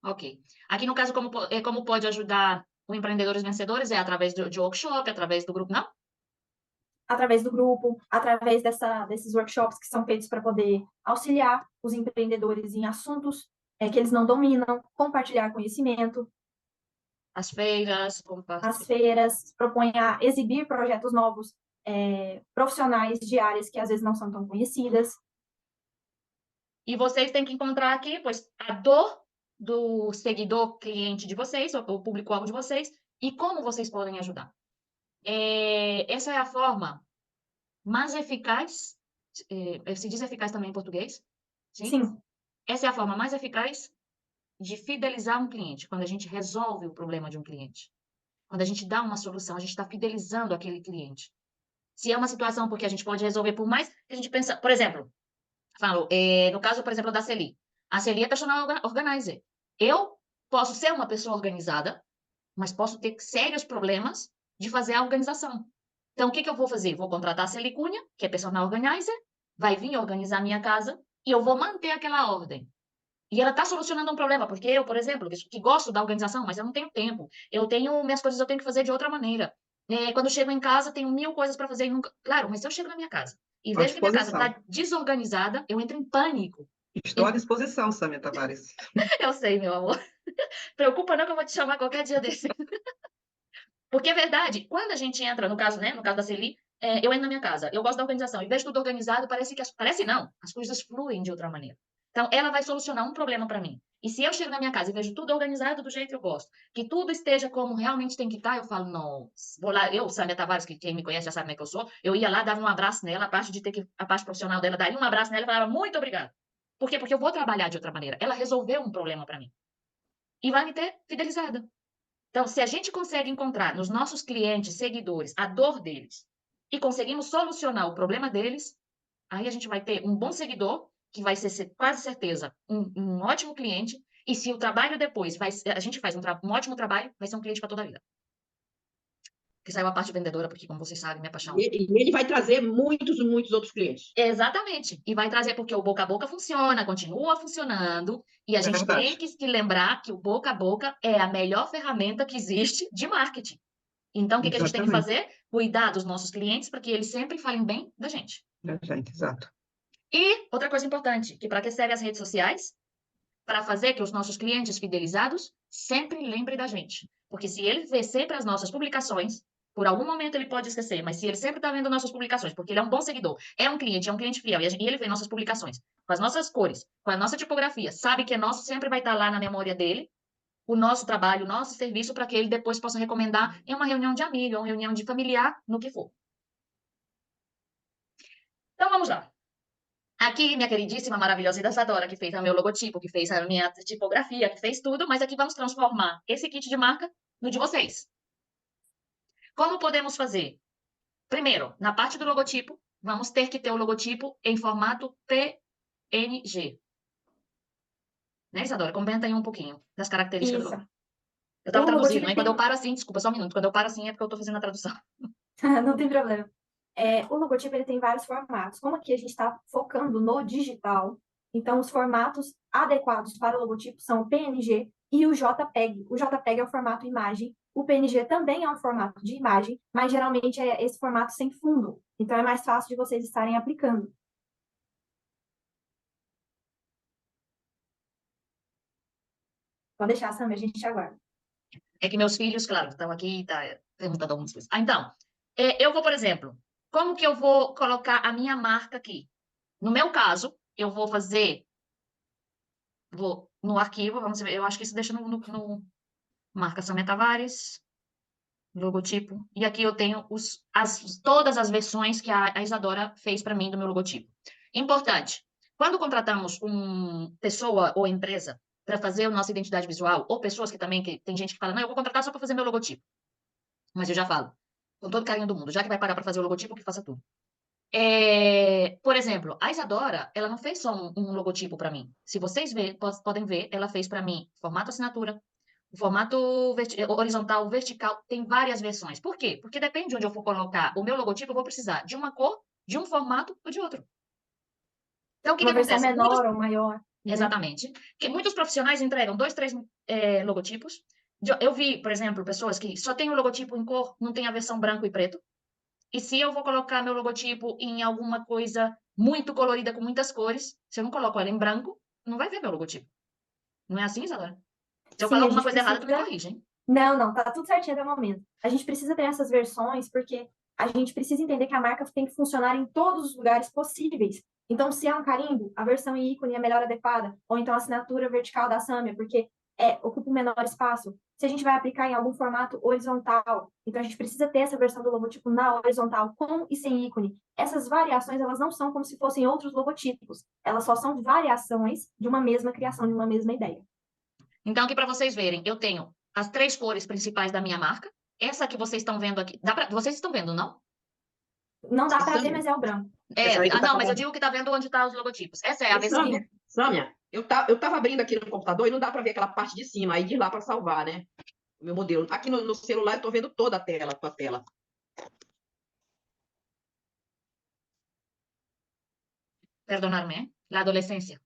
A: Ok. Aqui, no caso, como pode ajudar o Empreendedores Vencedores? É através de workshop, através do grupo, não?
B: Através do grupo, através desses workshops que são feitos para poder auxiliar os empreendedores em assuntos que eles não dominam, compartilhar conhecimento.
A: As feiras,
B: As feiras propõem a exibir projetos novos, profissionais de áreas que às vezes não são tão conhecidas.
A: E vocês têm que encontrar aqui, pois, a dor do seguidor cliente de vocês, ou o público-alvo de vocês, e como vocês podem ajudar. Essa é a forma mais eficaz, se diz eficaz também em português?
B: Sim.
A: Essa é a forma mais eficaz de fidelizar um cliente, quando a gente resolve o problema de um cliente. Quando a gente dá uma solução, a gente está fidelizando aquele cliente. Se é uma situação porque a gente pode resolver, por mais que a gente pense, por exemplo, no caso, por exemplo, da Celi. A Celi é personal organizer. Eu posso ser uma pessoa organizada, mas posso ter sérios problemas de fazer a organização. Então, o que eu vou fazer? Vou contratar a Celi Cunha, que é personal organizer, vai vir organizar a minha casa e eu vou manter aquela ordem. E ela está solucionando um problema, porque eu, por exemplo, que gosto da organização, mas eu não tenho tempo. Eu tenho minhas coisas, eu tenho que fazer de outra maneira. Quando eu chego em casa, tenho 1000 coisas para fazer e nunca... Claro, mas se eu chego na minha casa e vejo que minha casa está desorganizada, eu entro em pânico.
E: Estou à disposição, Sâmia Tavares.
A: Eu sei, meu amor. Preocupa não que eu vou te chamar qualquer dia desse. Porque é verdade, quando a gente entra, no caso, né, no caso da Celi, eu entro na minha casa, eu gosto da organização, e vejo tudo organizado, parece não, as coisas fluem de outra maneira. Então, ela vai solucionar um problema para mim. E se eu chego na minha casa e vejo tudo organizado do jeito que eu gosto, que tudo esteja como realmente tem que estar, eu falo, não, vou lá, eu, Sâmia Tavares, que quem me conhece já sabe como é que eu sou, eu ia lá, dava um abraço nela, a parte profissional dela, daria um abraço nela e falava, muito obrigada. Por quê? Porque eu vou trabalhar de outra maneira. Ela resolveu um problema para mim. e vai me ter fidelizada. Então, se a gente consegue encontrar nos nossos clientes, seguidores, a dor deles e conseguimos solucionar o problema deles, aí a gente vai ter um bom seguidor, que vai ser quase certeza um ótimo cliente, e se o trabalho depois a gente faz um ótimo trabalho, vai ser um cliente para toda a vida. Que saiu a parte vendedora, porque, como vocês sabem, minha paixão.
C: E ele vai trazer muitos outros clientes.
A: Exatamente. E vai trazer, porque o boca a boca funciona, continua funcionando, e a gente tem
E: verdade.
A: que lembrar que o boca a boca é a melhor ferramenta que existe de marketing. Então, o que a gente tem que
E: Exatamente.
A: fazer? Cuidar dos nossos clientes para que eles sempre falem bem da gente.
E: Gente, exato.
A: E outra coisa importante, que para que servem as redes sociais? Para fazer que os nossos clientes fidelizados sempre lembrem da gente. Porque se ele vê sempre as nossas publicações, por algum momento ele pode esquecer, mas se ele sempre está vendo nossas publicações, porque ele é um bom seguidor, é um cliente fiel, e ele vê nossas publicações, com as nossas cores, com a nossa tipografia, sabe que é nosso, sempre vai estar lá na memória dele, o nosso trabalho, o nosso serviço, para que ele depois possa recomendar em uma reunião de amigo, uma reunião de familiar, no que for. Então, vamos lá. Aqui, minha queridíssima, maravilhosa Isadora, que fez o meu logotipo, que fez a minha tipografia, que fez tudo, mas aqui vamos transformar esse kit de marca no de vocês. Como podemos fazer? Primeiro, na parte do logotipo, vamos ter que ter o logotipo em formato PNG. Né, Isadora? Comenta aí um pouquinho das características do
B: Isso.
A: logo. Eu estava
B: O
A: traduzindo,
B: logotipo
A: hein?
B: tem...
A: Quando eu paro assim, desculpa, só um minuto. Quando eu paro assim é porque eu estou fazendo a tradução.
B: Não tem problema. O logotipo ele tem vários formatos. Como aqui a gente está focando no digital, então os formatos adequados para o logotipo são o PNG e o JPEG. O JPEG é o formato imagem, o PNG também é um formato de imagem, mas geralmente é esse formato sem fundo. Então é mais fácil de vocês estarem aplicando. Pode deixar, Sam, a gente aguarda.
A: É que meus filhos, claro, estão aqui e tá perguntando algumas coisas. Então, eu vou, por exemplo, como que eu vou colocar a minha marca aqui? No meu caso, eu vou fazer, vou no arquivo, vamos ver, eu acho que isso deixa no marca Samia Tavares, logotipo, e aqui eu tenho todas as versões que a Isadora fez para mim do meu logotipo. Importante, quando contratamos uma pessoa ou empresa para fazer a nossa identidade visual, ou pessoas que também, que tem gente que fala, não, eu vou contratar só para fazer meu logotipo. Mas eu já falo, com todo carinho do mundo, já que vai pagar para fazer o logotipo, que faça tudo. Por exemplo, a Isadora, ela não fez só um logotipo para mim. Se vocês podem ver, ela fez para mim formato assinatura, formato horizontal, vertical, tem várias versões. Por quê? Porque depende de onde eu for colocar o meu logotipo, eu vou precisar de uma cor, de um formato ou de outro. Então, o que
B: Uma versão
A: acontece?
B: menor ou maior. Né?
A: Exatamente. Que muitos profissionais entregam 2, 3 logotipos. Eu vi, por exemplo, pessoas que só tem o logotipo em cor, não tem a versão branco e preto. E se eu vou colocar meu logotipo em alguma coisa muito colorida, com muitas cores, se eu não coloco ela em branco, não vai ver meu logotipo. Não é assim, Isadora? Se eu
B: Sim,
A: falar
B: a
A: alguma
B: gente
A: coisa errada, tu me
B: precisa...
A: corrige, hein?
B: Não, tá tudo certinho até o momento. A gente precisa ter essas versões porque a gente precisa entender que a marca tem que funcionar em todos os lugares possíveis. Então, se é um carimbo, a versão em ícone é melhor adequada, ou então a assinatura vertical da Samia, porque ocupa um menor espaço. Se a gente vai aplicar em algum formato horizontal, então a gente precisa ter essa versão do logotipo na horizontal, com e sem ícone. Essas variações, elas não são como se fossem outros logotipos. Elas só são variações de uma mesma criação, de uma mesma ideia.
A: Então, aqui para vocês verem, eu tenho as 3 cores principais da minha marca. Essa que vocês estão vendo aqui, vocês estão vendo, não?
B: Não dá para ver,
C: Sâmia,
B: mas é o branco.
C: essa aí que
A: Não,
C: tá
A: mas eu
C: falando.
A: digo que tá vendo onde tá os logotipos. Essa é a versão.
C: Sâmia, eu tava abrindo aqui no computador e não dá para ver aquela parte de cima, aí de lá para salvar, né? O meu modelo. Aqui no celular eu tô vendo toda a tela.
A: Perdonarme, la adolescência.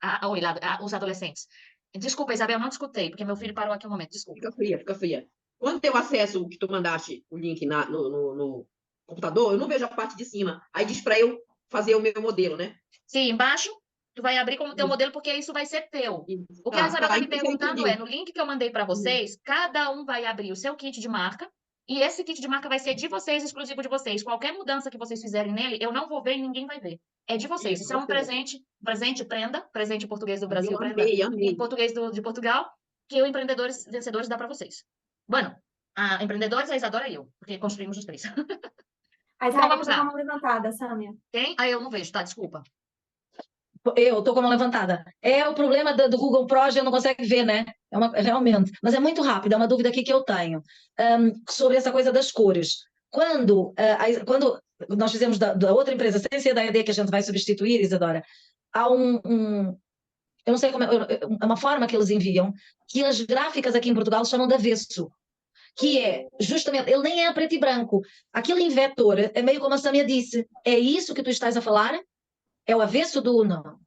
A: Os adolescentes. Desculpa, Isabel, não te escutei, porque meu filho parou aqui um momento, desculpa.
C: Fica fria. Quando eu acesso o que tu mandaste, o link no computador, eu não vejo a parte de cima. Aí diz para eu fazer o meu modelo, né?
A: Sim, embaixo, tu vai abrir como teu modelo, porque isso vai ser teu. O que a Isabel está me
C: Então já
A: perguntando
C: entendi.
A: no link que eu mandei para vocês, cada um vai abrir o seu kit de marca, e esse kit de marca vai ser de vocês, exclusivo de vocês. Qualquer mudança que vocês fizerem nele, eu não vou ver e ninguém vai ver. É de vocês. Isso é um presente prenda, presente em português do Brasil,
C: Eu
A: prenda
C: amei.
A: em português de Portugal, que o Empreendedores Vencedores dá para vocês. Bueno, a Empreendedores, a Isadora e eu, porque construímos os 3.
B: A
A: Então,
B: Israel
A: vamos
B: tá com a
A: lá.
B: mão levantada, Sâmia.
A: Quem? Ah, eu não vejo, tá? Desculpa.
F: Eu estou com a mão levantada. É o problema do Google Project, não consegue ver, né? Realmente. Mas é muito rápido, é uma dúvida aqui que eu tenho. Sobre essa coisa das cores. Quando nós fizemos da outra empresa, sem ser da ED que a gente vai substituir, Isadora, há eu não sei como é uma forma que eles enviam, que as gráficas aqui em Portugal chamam de avesso, que é justamente, ele nem é a preto e branco. Aquele em vetor é meio como a Sâmia disse. É isso que tu estás a falar? É o avesso do não?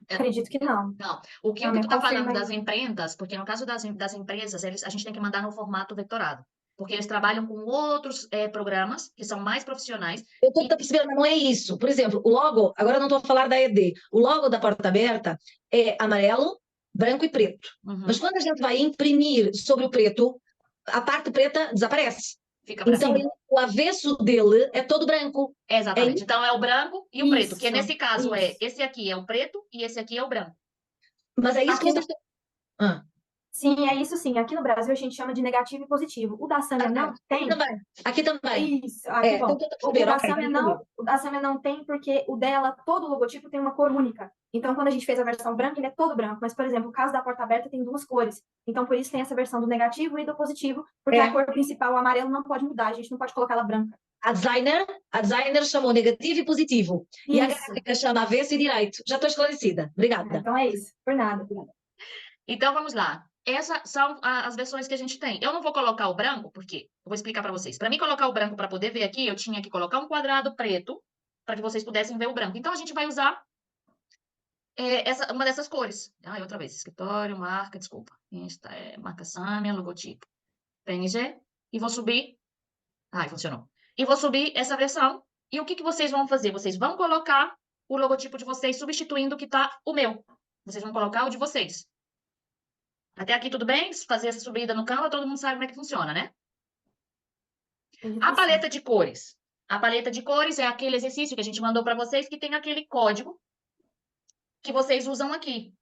B: Acredito que não.
A: Não, o que
B: Não, me
A: tu está
B: confirma
A: falando
B: aí.
A: das imprentas, porque no caso das empresas, a gente tem que mandar no formato vetorado, porque eles trabalham com outros programas que são mais profissionais.
F: Eu estou a perceber, mas não é isso. Por exemplo, o logo, agora não estou a falar da ED, o logo da Porta Aberta é amarelo, branco e preto.
A: Uhum.
F: Mas quando a gente vai imprimir sobre o preto, a parte preta desaparece.
A: Fica para
F: Então,
A: cima.
F: o avesso dele é todo branco.
A: Exatamente. Então, é o branco e o preto, que
B: Isso,
A: nesse caso
B: isso.
A: esse aqui é o preto e esse aqui é o branco.
F: Mas é isso que
B: Aqui
F: vocês... Ah,
B: Sim, é isso sim. Aqui no Brasil a gente chama de negativo e positivo. O da Sâmia não
F: aqui
B: tem.
F: também. Aqui também.
B: Isso, que bom.
F: Então, estou a perceber,
B: da
F: ok,
B: Sâmia não, o da Sâmia não tem porque o dela, todo o logotipo tem uma cor única. Então, quando a gente fez a versão branca, ele é todo branco. Mas, por exemplo, o caso da Porta Aberta tem duas cores. Então, por isso tem essa versão do negativo e do positivo, porque
F: É.
B: a cor principal, o amarelo, não pode mudar. A gente não pode colocar ela branca.
F: A designer chamou negativo e positivo. E a
B: Isso.
F: gráfica chama avesso e direito. Já estou esclarecida. Obrigada.
B: Então é isso. Por nada.
A: Então, vamos lá. Essas são as versões que a gente tem. Eu não vou colocar o branco, porque eu vou explicar para vocês. Para mim colocar o branco para poder ver aqui, eu tinha que colocar um quadrado preto para que vocês pudessem ver o branco. Então, a gente vai usar uma dessas cores. Outra vez, escritório, marca, desculpa. Marca Sâmia, logotipo. PNG. E vou subir. Funcionou. E vou subir essa versão. E o que vocês vão fazer? Vocês vão colocar o logotipo de vocês, substituindo o que está o meu. Vocês vão colocar o de vocês. Até aqui tudo bem? Fazer essa subida no Canva, todo mundo sabe como é que funciona, né? A paleta de cores. A paleta de cores é aquele exercício que a gente mandou para vocês, que tem aquele código que vocês usam aqui.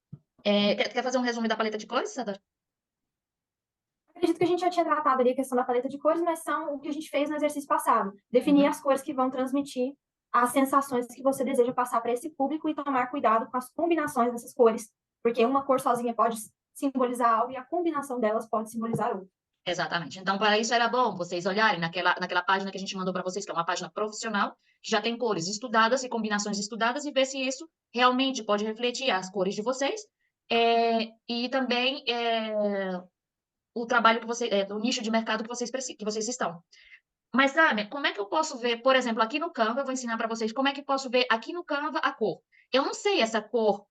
A: Quer fazer um resumo da paleta de cores, Isadora?
B: Acredito que a gente já tinha tratado ali a questão da paleta de cores, mas são o que a gente fez no exercício passado. Definir as cores que vão transmitir as sensações que você deseja passar para esse público e tomar cuidado com as combinações dessas cores. Porque uma cor sozinha pode simbolizar algo e a combinação delas pode simbolizar outro.
A: Exatamente. Então, para isso era bom vocês olharem naquela página que a gente mandou para vocês, que é uma página profissional, que já tem cores estudadas e combinações estudadas, e ver se isso realmente pode refletir as cores de vocês. E também o trabalho que o nicho de mercado que vocês estão. Mas, sabe, como é que eu posso ver, por exemplo, aqui no Canva, eu vou ensinar para vocês como é que eu posso ver aqui no Canva a cor. Eu não sei essa cor.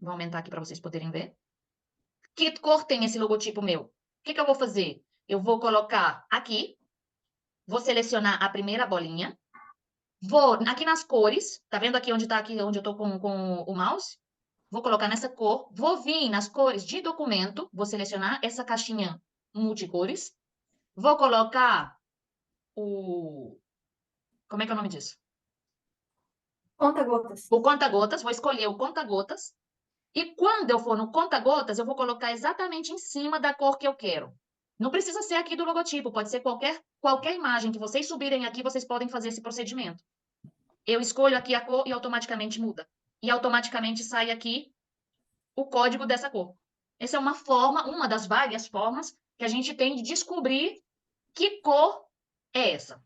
A: Vou aumentar aqui para vocês poderem ver. Que cor tem esse logotipo meu? O que eu vou fazer? Eu vou colocar aqui, vou selecionar a primeira bolinha, vou aqui nas cores, tá vendo aqui onde eu tô com o mouse? Vou colocar nessa cor, vou vir nas cores de documento, vou selecionar essa caixinha multicores, vou colocar como é que é o nome disso?
B: Conta-gotas.
A: O conta-gotas, vou escolher o conta-gotas, e quando eu for no conta-gotas, eu vou colocar exatamente em cima da cor que eu quero. Não precisa ser aqui do logotipo, pode ser qualquer imagem que vocês subirem aqui, vocês podem fazer esse procedimento. Eu escolho aqui a cor e automaticamente muda. E automaticamente sai aqui o código dessa cor. Essa é uma das várias formas que a gente tem de descobrir que cor é essa.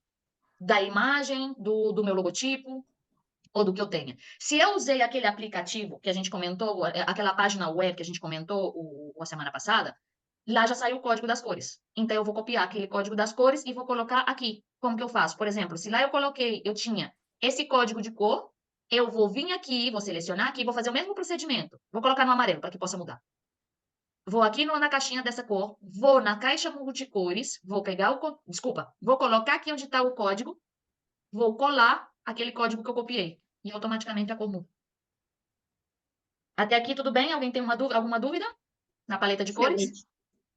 A: Da imagem, do meu logotipo, ou do que eu tenha. Se eu usei aquele aplicativo que a gente comentou, aquela página web que a gente comentou a semana passada, lá já saiu o código das cores. Então, eu vou copiar aquele código das cores e vou colocar aqui. Como que eu faço? Por exemplo, se lá eu tinha esse código de cor, eu vou vir aqui, vou selecionar aqui, vou fazer o mesmo procedimento. Vou colocar no amarelo, para que possa mudar. Vou aqui na caixinha dessa cor, vou na caixa multicores, vou colocar aqui onde está o código, vou colar aquele código que eu copiei. E automaticamente a cor muda. Até aqui tudo bem? Alguém tem alguma dúvida na paleta de cores?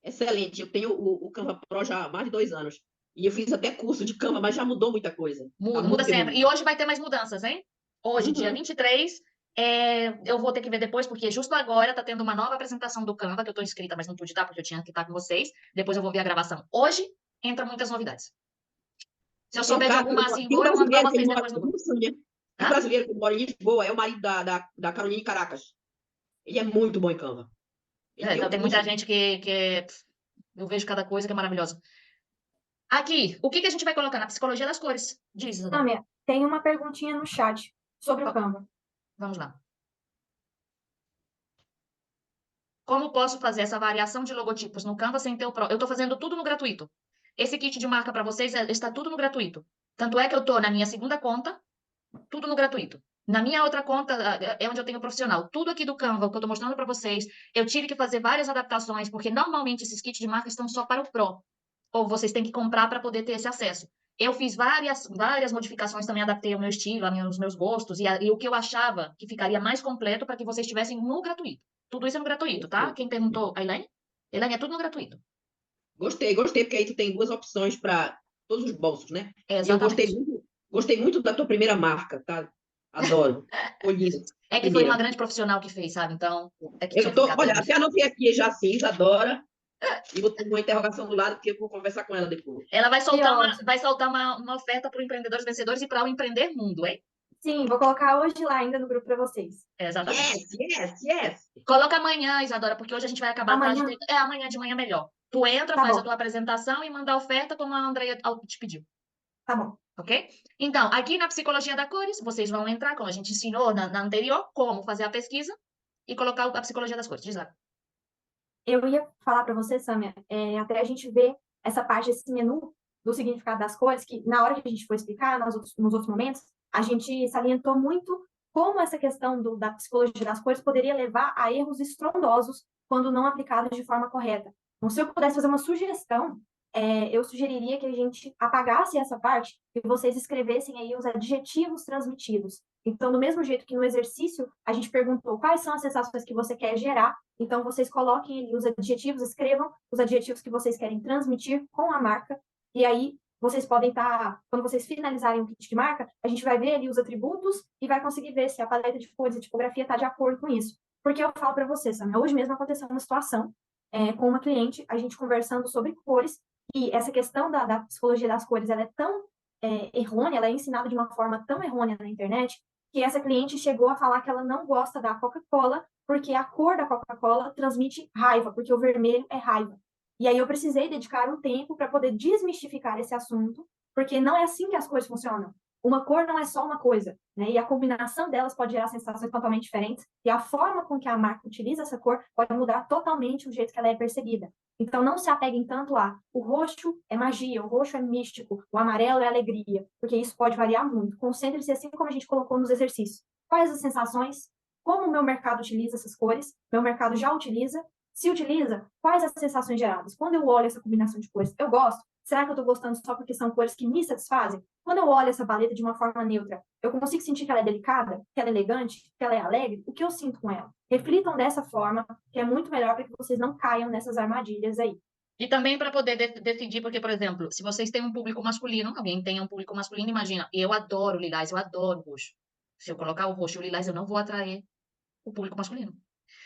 C: Excelente. Eu tenho o Canva Pro já há mais de 2 anos. E eu fiz até curso de Canva, mas já mudou muita coisa.
A: Muda sempre. E hoje vai ter mais mudanças, hein? Hoje, dia 23, eu vou ter que ver depois, porque justo agora está tendo uma nova apresentação do Canva, que eu estou inscrita, mas não pude estar, porque eu tinha que estar com vocês. Depois eu vou ver a gravação. Hoje, entra muitas novidades. Se eu souber de alguma assim boa, eu mando para vocês depois no grupo.
C: E o
A: Tá?
C: brasileiro que mora em Lisboa é o marido da Caroline Caracas. Ele é muito bom em Canva. Ele tem
A: Então,
C: um
A: tem muita
C: curso.
A: gente eu vejo cada coisa que é maravilhosa. Aqui, o que que a gente vai colocar na psicologia das cores? Diz, Isadora.
B: Samia, tem uma perguntinha no chat sobre o Canva.
A: Vamos lá. Como posso fazer essa variação de logotipos no Canva sem ter o Pro? Eu estou fazendo tudo no gratuito. Esse kit de marca para vocês está tudo no gratuito. Tanto é que eu estou na minha segunda conta, tudo no gratuito. Na minha outra conta, é onde eu tenho profissional. Tudo aqui do Canva, o que eu estou mostrando para vocês, eu tive que fazer várias adaptações, porque normalmente esses kits de marca estão só para o Pro. Ou vocês têm que comprar para poder ter esse acesso. Eu fiz várias modificações, também adaptei o meu estilo, os meus gostos, e o que eu achava que ficaria mais completo para que vocês tivessem no gratuito. Tudo isso é no gratuito, tá? Quem perguntou, a Elaine? Elaine, é tudo no gratuito.
C: Gostei, porque aí tu tem 2 opções para todos os bolsos, né? E eu
A: Exatamente.
C: gostei muito da tua primeira marca, tá? Adoro. Foi linda.
A: É que foi uma grande profissional que fez, sabe? Então, é que tinha que ficar
C: Olha,
A: tudo.
C: até anotei aqui já sim, Isadora. E vou ter uma interrogação do lado, porque eu vou conversar com ela depois.
A: Ela vai
B: Que
A: soltar
B: ótimo.
A: uma oferta para o Empreendedores Vencedores e para o Empreender Mundo, hein?
B: Sim, vou colocar hoje lá ainda no grupo para vocês.
A: Exatamente.
C: Yes.
A: Coloca amanhã, Isadora, porque hoje a gente vai acabar a tarde.
B: Amanhã,
A: Amanhã de manhã melhor. Tu entra,
B: tá
A: faz a
B: bom,
A: tua apresentação e manda a oferta como a Andrea te pediu.
B: tá bom.
A: Ok? Então, aqui na Psicologia da Cores, vocês vão entrar, como a gente ensinou na anterior, como fazer a pesquisa e colocar a Psicologia das Cores. Diz lá.
B: Eu ia falar para você, Samia, até a gente ver essa parte, esse menu do significado das cores, que na hora que a gente for explicar, nos outros momentos, a gente salientou muito como essa questão da psicologia das cores poderia levar a erros estrondosos quando não aplicados de forma correta. Então, se eu pudesse fazer uma sugestão, eu sugeriria que a gente apagasse essa parte e vocês escrevessem aí os adjetivos transmitidos. Então, do mesmo jeito que no exercício a gente perguntou quais são as sensações que você quer gerar, então vocês coloquem ali os adjetivos, escrevam os adjetivos que vocês querem transmitir com a marca, e aí vocês podem estar, quando vocês finalizarem o kit de marca, a gente vai ver ali os atributos e vai conseguir ver se a paleta de cores e tipografia está de acordo com isso. Porque eu falo para vocês, Samia, hoje mesmo aconteceu uma situação com uma cliente, a gente conversando sobre cores, e essa questão da psicologia das cores, ela é tão errônea, ela é ensinada de uma forma tão errônea na internet, que essa cliente chegou a falar que ela não gosta da Coca-Cola, porque a cor da Coca-Cola transmite raiva, porque o vermelho é raiva. E aí eu precisei dedicar um tempo para poder desmistificar esse assunto, porque não é assim que as cores funcionam. Uma cor não é só uma coisa, né? E a combinação delas pode gerar sensações totalmente diferentes, e a forma com que a marca utiliza essa cor pode mudar totalmente o jeito que ela é percebida. Então, não se apeguem tanto a o roxo é magia, o roxo é místico, o amarelo é alegria, porque isso pode variar muito. Concentre-se, assim como a gente colocou nos exercícios. Quais as sensações? Como o meu mercado utiliza essas cores? Meu mercado já utiliza? Se utiliza, quais as sensações geradas? Quando eu olho essa combinação de cores, eu gosto? Será que eu estou gostando só porque são cores que me satisfazem? Quando eu olho essa paleta de uma forma neutra, eu consigo sentir que ela é delicada, que ela é elegante, que ela é alegre? O que eu sinto com ela? Reflitam dessa forma, que é muito melhor para que vocês não caiam nessas armadilhas aí.
A: E também para poder decidir, porque, por exemplo, se vocês têm um público masculino, alguém tem um público masculino, imagina, eu adoro lilás, eu adoro roxo. Se eu colocar o roxo e o lilás, eu não vou atrair o público masculino.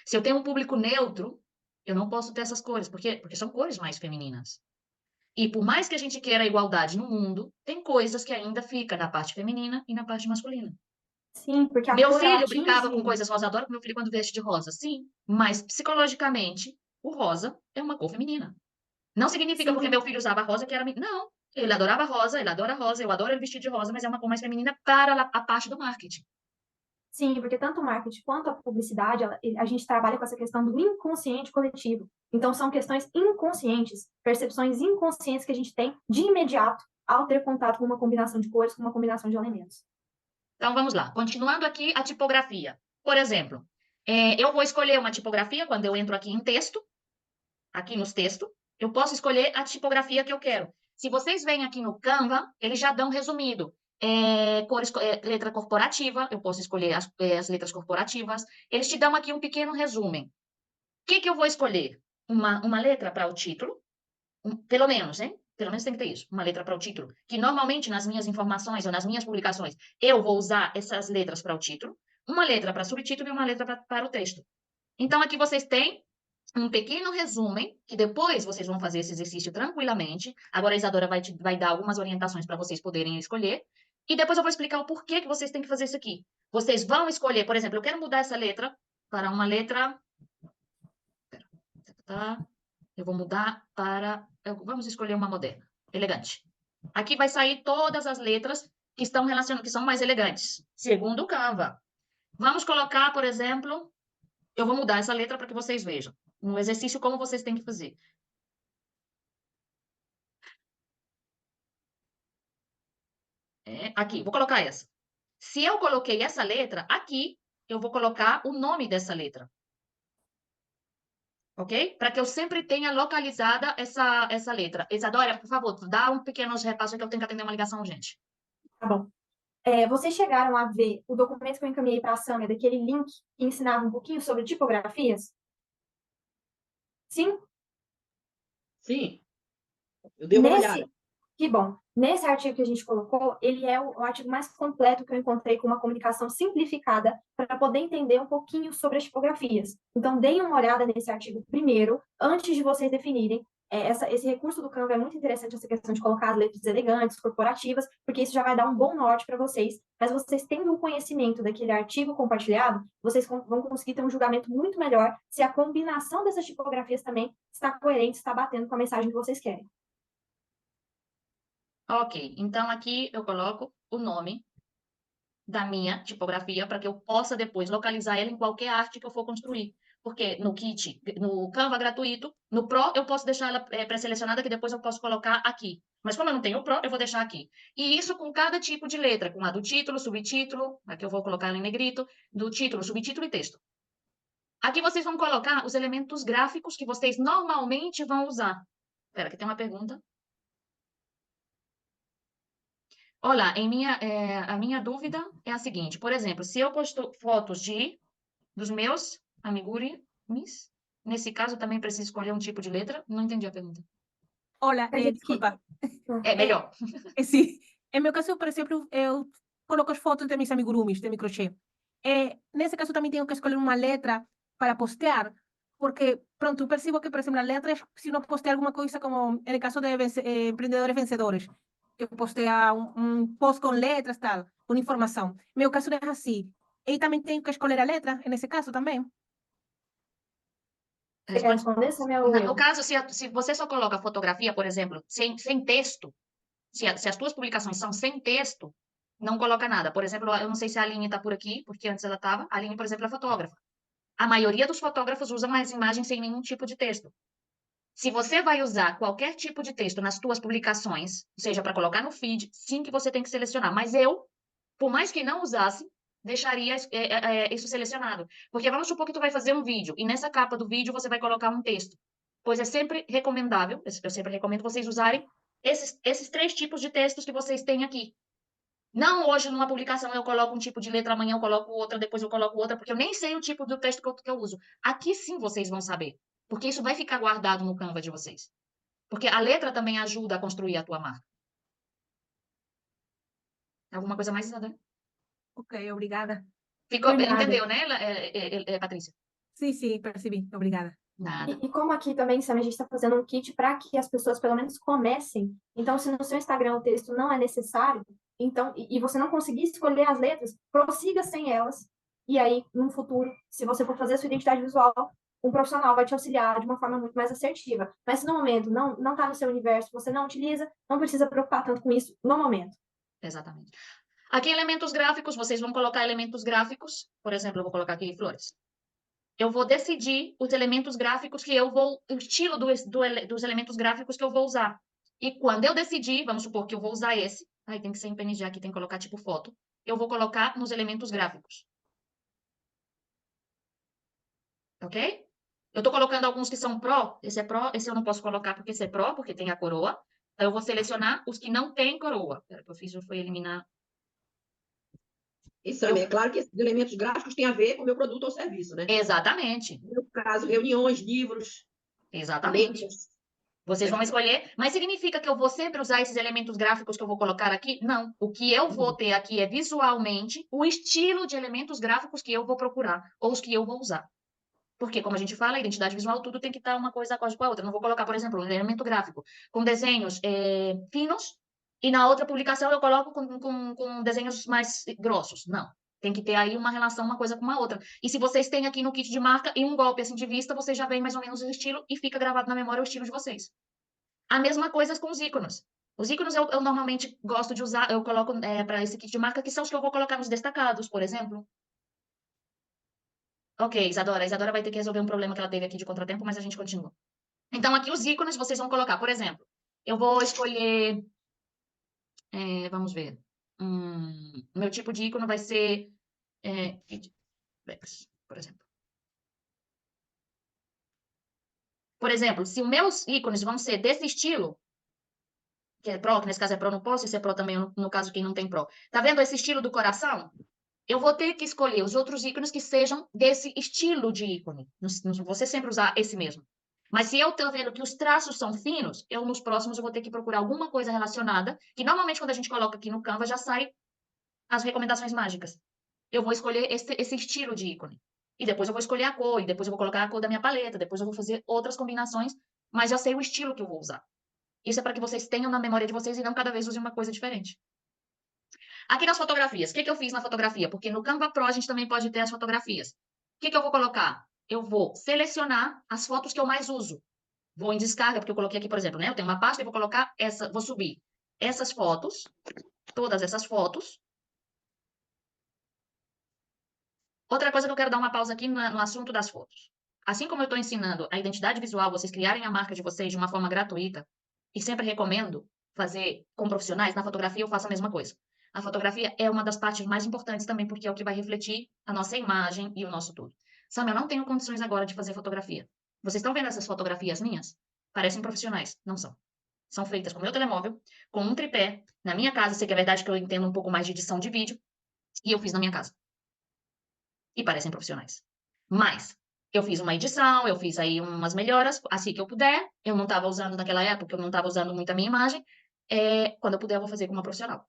A: Se eu tenho um público neutro, eu não posso ter essas cores, porque são cores mais femininas. E por mais que a gente queira igualdade no mundo, tem coisas que ainda ficam na parte feminina e na parte masculina.
B: Sim, porque a
A: Meu
B: cor ela
A: filho brincava com
B: atinge.
A: coisas rosa, adoro meu filho quando veste de rosa, sim, mas psicologicamente, o rosa é uma cor feminina. Não significa porque
B: Sim,
A: meu filho usava rosa que era. Não, ele adorava rosa, ele adora rosa, eu adoro ele vestir de rosa, mas é uma cor mais feminina para a parte do marketing.
B: sim, porque tanto o marketing quanto a publicidade, a gente trabalha com essa questão do inconsciente coletivo. Então, são questões inconscientes, percepções inconscientes que a gente tem de imediato ao ter contato com uma combinação de cores, com uma combinação de elementos.
A: Então, vamos lá. Continuando aqui a tipografia. Por exemplo, eu vou escolher uma tipografia quando eu entro aqui em texto, aqui nos textos, eu posso escolher a tipografia que eu quero. Se vocês vêm aqui no Canva, eles já dão resumido. Letra corporativa, eu posso escolher as letras corporativas. Eles te dão aqui um pequeno resumo. O que eu vou escolher? Uma letra para o título, pelo menos, hein? Pelo menos tem que ter isso, uma letra para o título. Que normalmente nas minhas informações ou nas minhas publicações, eu vou usar essas letras para o título, uma letra para subtítulo e uma letra para o texto. Então, aqui vocês têm um pequeno resumo, que depois vocês vão fazer esse exercício tranquilamente. Agora a Isadora vai dar algumas orientações para vocês poderem escolher. E depois eu vou explicar o porquê que vocês têm que fazer isso aqui. Vocês vão escolher, por exemplo, eu quero mudar essa letra para uma letra... Tá? Eu vou mudar para... Vamos escolher uma moderna, elegante. Aqui vai sair todas as letras que estão relacionadas, que são mais elegantes, segundo o Canva. Vamos colocar, por exemplo, eu vou mudar essa letra para que vocês vejam. No exercício, como vocês têm que fazer. Aqui, vou colocar essa. Se eu coloquei essa letra, aqui eu vou colocar o nome dessa letra. Ok? Para que eu sempre tenha localizada essa letra. Isadora, por favor, dá um pequeno repasso que eu tenho que atender uma ligação urgente.
B: Tá bom. Vocês chegaram a ver o documento que eu encaminhei para a Sâmia, daquele link que ensinava um pouquinho sobre tipografias? Sim?
C: Sim, eu dei uma olhada.
B: Que bom. Nesse artigo que a gente colocou, ele é o artigo mais completo que eu encontrei com uma comunicação simplificada para poder entender um pouquinho sobre as tipografias. Então, deem uma olhada nesse artigo primeiro, antes de vocês definirem. Esse recurso do Canva é muito interessante, essa questão de colocar as letras elegantes, corporativas, porque isso já vai dar um bom norte para vocês. Mas vocês tendo um conhecimento daquele artigo compartilhado, vocês vão conseguir ter um julgamento muito melhor se a combinação dessas tipografias também está coerente, está batendo com a mensagem que vocês querem.
A: Ok, então aqui eu coloco o nome da minha tipografia para que eu possa depois localizar ela em qualquer arte que eu for construir. Porque no kit, no Canva gratuito, no Pro eu posso deixar ela pré-selecionada que depois eu posso colocar aqui. Mas como eu não tenho o Pro, eu vou deixar aqui. E isso com cada tipo de letra, com a do título, subtítulo, aqui eu vou colocar ela em negrito, do título, subtítulo e texto. Aqui vocês vão colocar os elementos gráficos que vocês normalmente vão usar. Espera, aqui tem uma pergunta. Olá, a minha dúvida é a seguinte, por exemplo, se eu posto fotos dos meus amigurumis, nesse caso também preciso escolher um tipo de letra? Não entendi a pergunta.
D: Olha, desculpa.
A: É melhor.
D: Sim. Em meu caso, por exemplo, eu coloco as fotos de meus amigurumis de microchê. Nesse caso, também tenho que escolher uma letra para postear, porque, pronto, eu percebo que, por exemplo, as letras, se não postear alguma coisa como, no caso de empreendedores vencedores, eu postear um post com letras, tal, com informação. Meu caso não é assim. E também tenho que escolher a letra, nesse caso também.
B: Você quer responder, Samia?
A: No caso, se você só coloca fotografia, por exemplo, sem texto, se as tuas publicações são sem texto, não coloca nada. Por exemplo, eu não sei se a Aline está por aqui, porque antes ela estava. A Aline, por exemplo, é fotógrafa. A maioria dos fotógrafos usam as imagens sem nenhum tipo de texto. Se você vai usar qualquer tipo de texto nas tuas publicações, seja para colocar no feed, sim que você tem que selecionar. Mas eu, por mais que não usasse, deixaria isso selecionado. Porque vamos supor que tu vai fazer um vídeo, e nessa capa do vídeo você vai colocar um texto. Pois é sempre recomendável, eu sempre recomendo vocês usarem esses 3 tipos de textos que vocês têm aqui. Não hoje numa publicação eu coloco um tipo de letra, amanhã eu coloco outra, depois eu coloco outra, porque eu nem sei o tipo do texto que eu uso. Aqui sim vocês vão saber, porque isso vai ficar guardado no Canva de vocês. Porque a letra também ajuda a construir a tua marca. Alguma coisa mais, Isadora?
D: Ok, obrigada.
A: Entendeu, né, Patrícia?
D: Sim, percebi. Obrigada.
A: Nada.
B: E como aqui também, Sam, a gente está fazendo um kit para que as pessoas pelo menos comecem. Então, se no seu Instagram o texto não é necessário, então, e você não conseguir escolher as letras, prossiga sem elas. E aí, no futuro, se você for fazer a sua identidade visual, um profissional vai te auxiliar de uma forma muito mais assertiva. Mas se no momento não está no seu universo, você não utiliza, não precisa preocupar tanto com isso no momento.
A: Exatamente. Aqui, elementos gráficos, vocês vão colocar elementos gráficos. Por exemplo, eu vou colocar aqui flores. Eu vou decidir os elementos gráficos que eu vou, o estilo dos elementos gráficos que eu vou usar. E quando eu decidir, vamos supor que eu vou usar esse, aí tem que ser em PNG, aqui tem que colocar tipo foto, eu vou colocar nos elementos gráficos. Ok? Eu tô colocando alguns que são Pro, esse é Pro, esse eu não posso colocar porque esse é Pro, porque tem a coroa. Então, eu vou selecionar os que não têm coroa. O que eu fiz foi eliminar.
C: Isso é claro que esses elementos gráficos têm a ver com o meu produto ou serviço, né?
A: Exatamente.
C: No caso, reuniões, livros,
A: Exatamente.
C: letras.
A: Vocês vão escolher, mas significa que eu vou sempre usar esses elementos gráficos que eu vou colocar aqui? Não. O que eu vou ter aqui é visualmente o estilo de elementos gráficos que eu vou procurar, ou os que eu vou usar. Porque, como a gente fala, a identidade visual, tudo tem que estar uma coisa com a outra. Não vou colocar, por exemplo, um elemento gráfico com desenhos finos e na outra publicação eu coloco com desenhos mais grossos. Não. Tem que ter aí uma relação, uma coisa com uma outra. E se vocês têm aqui no kit de marca e um golpe assim de vista, vocês já veem mais ou menos o estilo e fica gravado na memória o estilo de vocês. A mesma coisa com os ícones. Os ícones eu normalmente gosto de usar, eu coloco para esse kit de marca, que são os que eu vou colocar nos destacados, por exemplo. Ok, Isadora. A Isadora vai ter que resolver um problema que ela teve aqui de contratempo, mas a gente continua. Então, aqui os ícones vocês vão colocar, por exemplo, eu vou escolher, vamos ver, meu tipo de ícone vai ser feedbacks, por exemplo. Por exemplo, se os meus ícones vão ser desse estilo, que é Pro, que nesse caso é Pro, não posso, esse é Pro também, no caso quem não tem Pro. Tá vendo esse estilo do coração? Eu vou ter que escolher os outros ícones que sejam desse estilo de ícone. Não vou sempre usar esse mesmo. Mas se eu estou vendo que os traços são finos, nos próximos eu vou ter que procurar alguma coisa relacionada, que normalmente quando a gente coloca aqui no Canva já sai as recomendações mágicas. Eu vou escolher esse estilo de ícone. E depois eu vou escolher a cor, e depois eu vou colocar a cor da minha paleta, depois eu vou fazer outras combinações, mas já sei o estilo que eu vou usar. Isso é para que vocês tenham na memória de vocês e não cada vez usem uma coisa diferente. Aqui nas fotografias, o que eu fiz na fotografia? Porque no Canva Pro a gente também pode ter as fotografias. O que eu vou colocar? Eu vou selecionar as fotos que eu mais uso. Vou em descarga, porque eu coloquei aqui, por exemplo, né? Eu tenho uma pasta e vou colocar vou subir essas fotos, todas essas fotos. Outra coisa que eu quero dar uma pausa aqui no assunto das fotos. Assim como eu estou ensinando a identidade visual, vocês criarem a marca de vocês de uma forma gratuita, e sempre recomendo fazer com profissionais, na fotografia eu faço a mesma coisa. A fotografia é uma das partes mais importantes também, porque é o que vai refletir a nossa imagem e o nosso tudo. Sam, eu não tenho condições agora de fazer fotografia. Vocês estão vendo essas fotografias minhas? Parecem profissionais. Não são. São feitas com o meu telemóvel, com um tripé, na minha casa. Sei que é verdade que eu entendo um pouco mais de edição de vídeo, e eu fiz na minha casa. E parecem profissionais. Mas eu fiz uma edição, eu fiz aí umas melhoras, assim que eu puder. Eu não estava usando naquela época, eu não estava usando muito a minha imagem. Quando eu puder, eu vou fazer com uma profissional.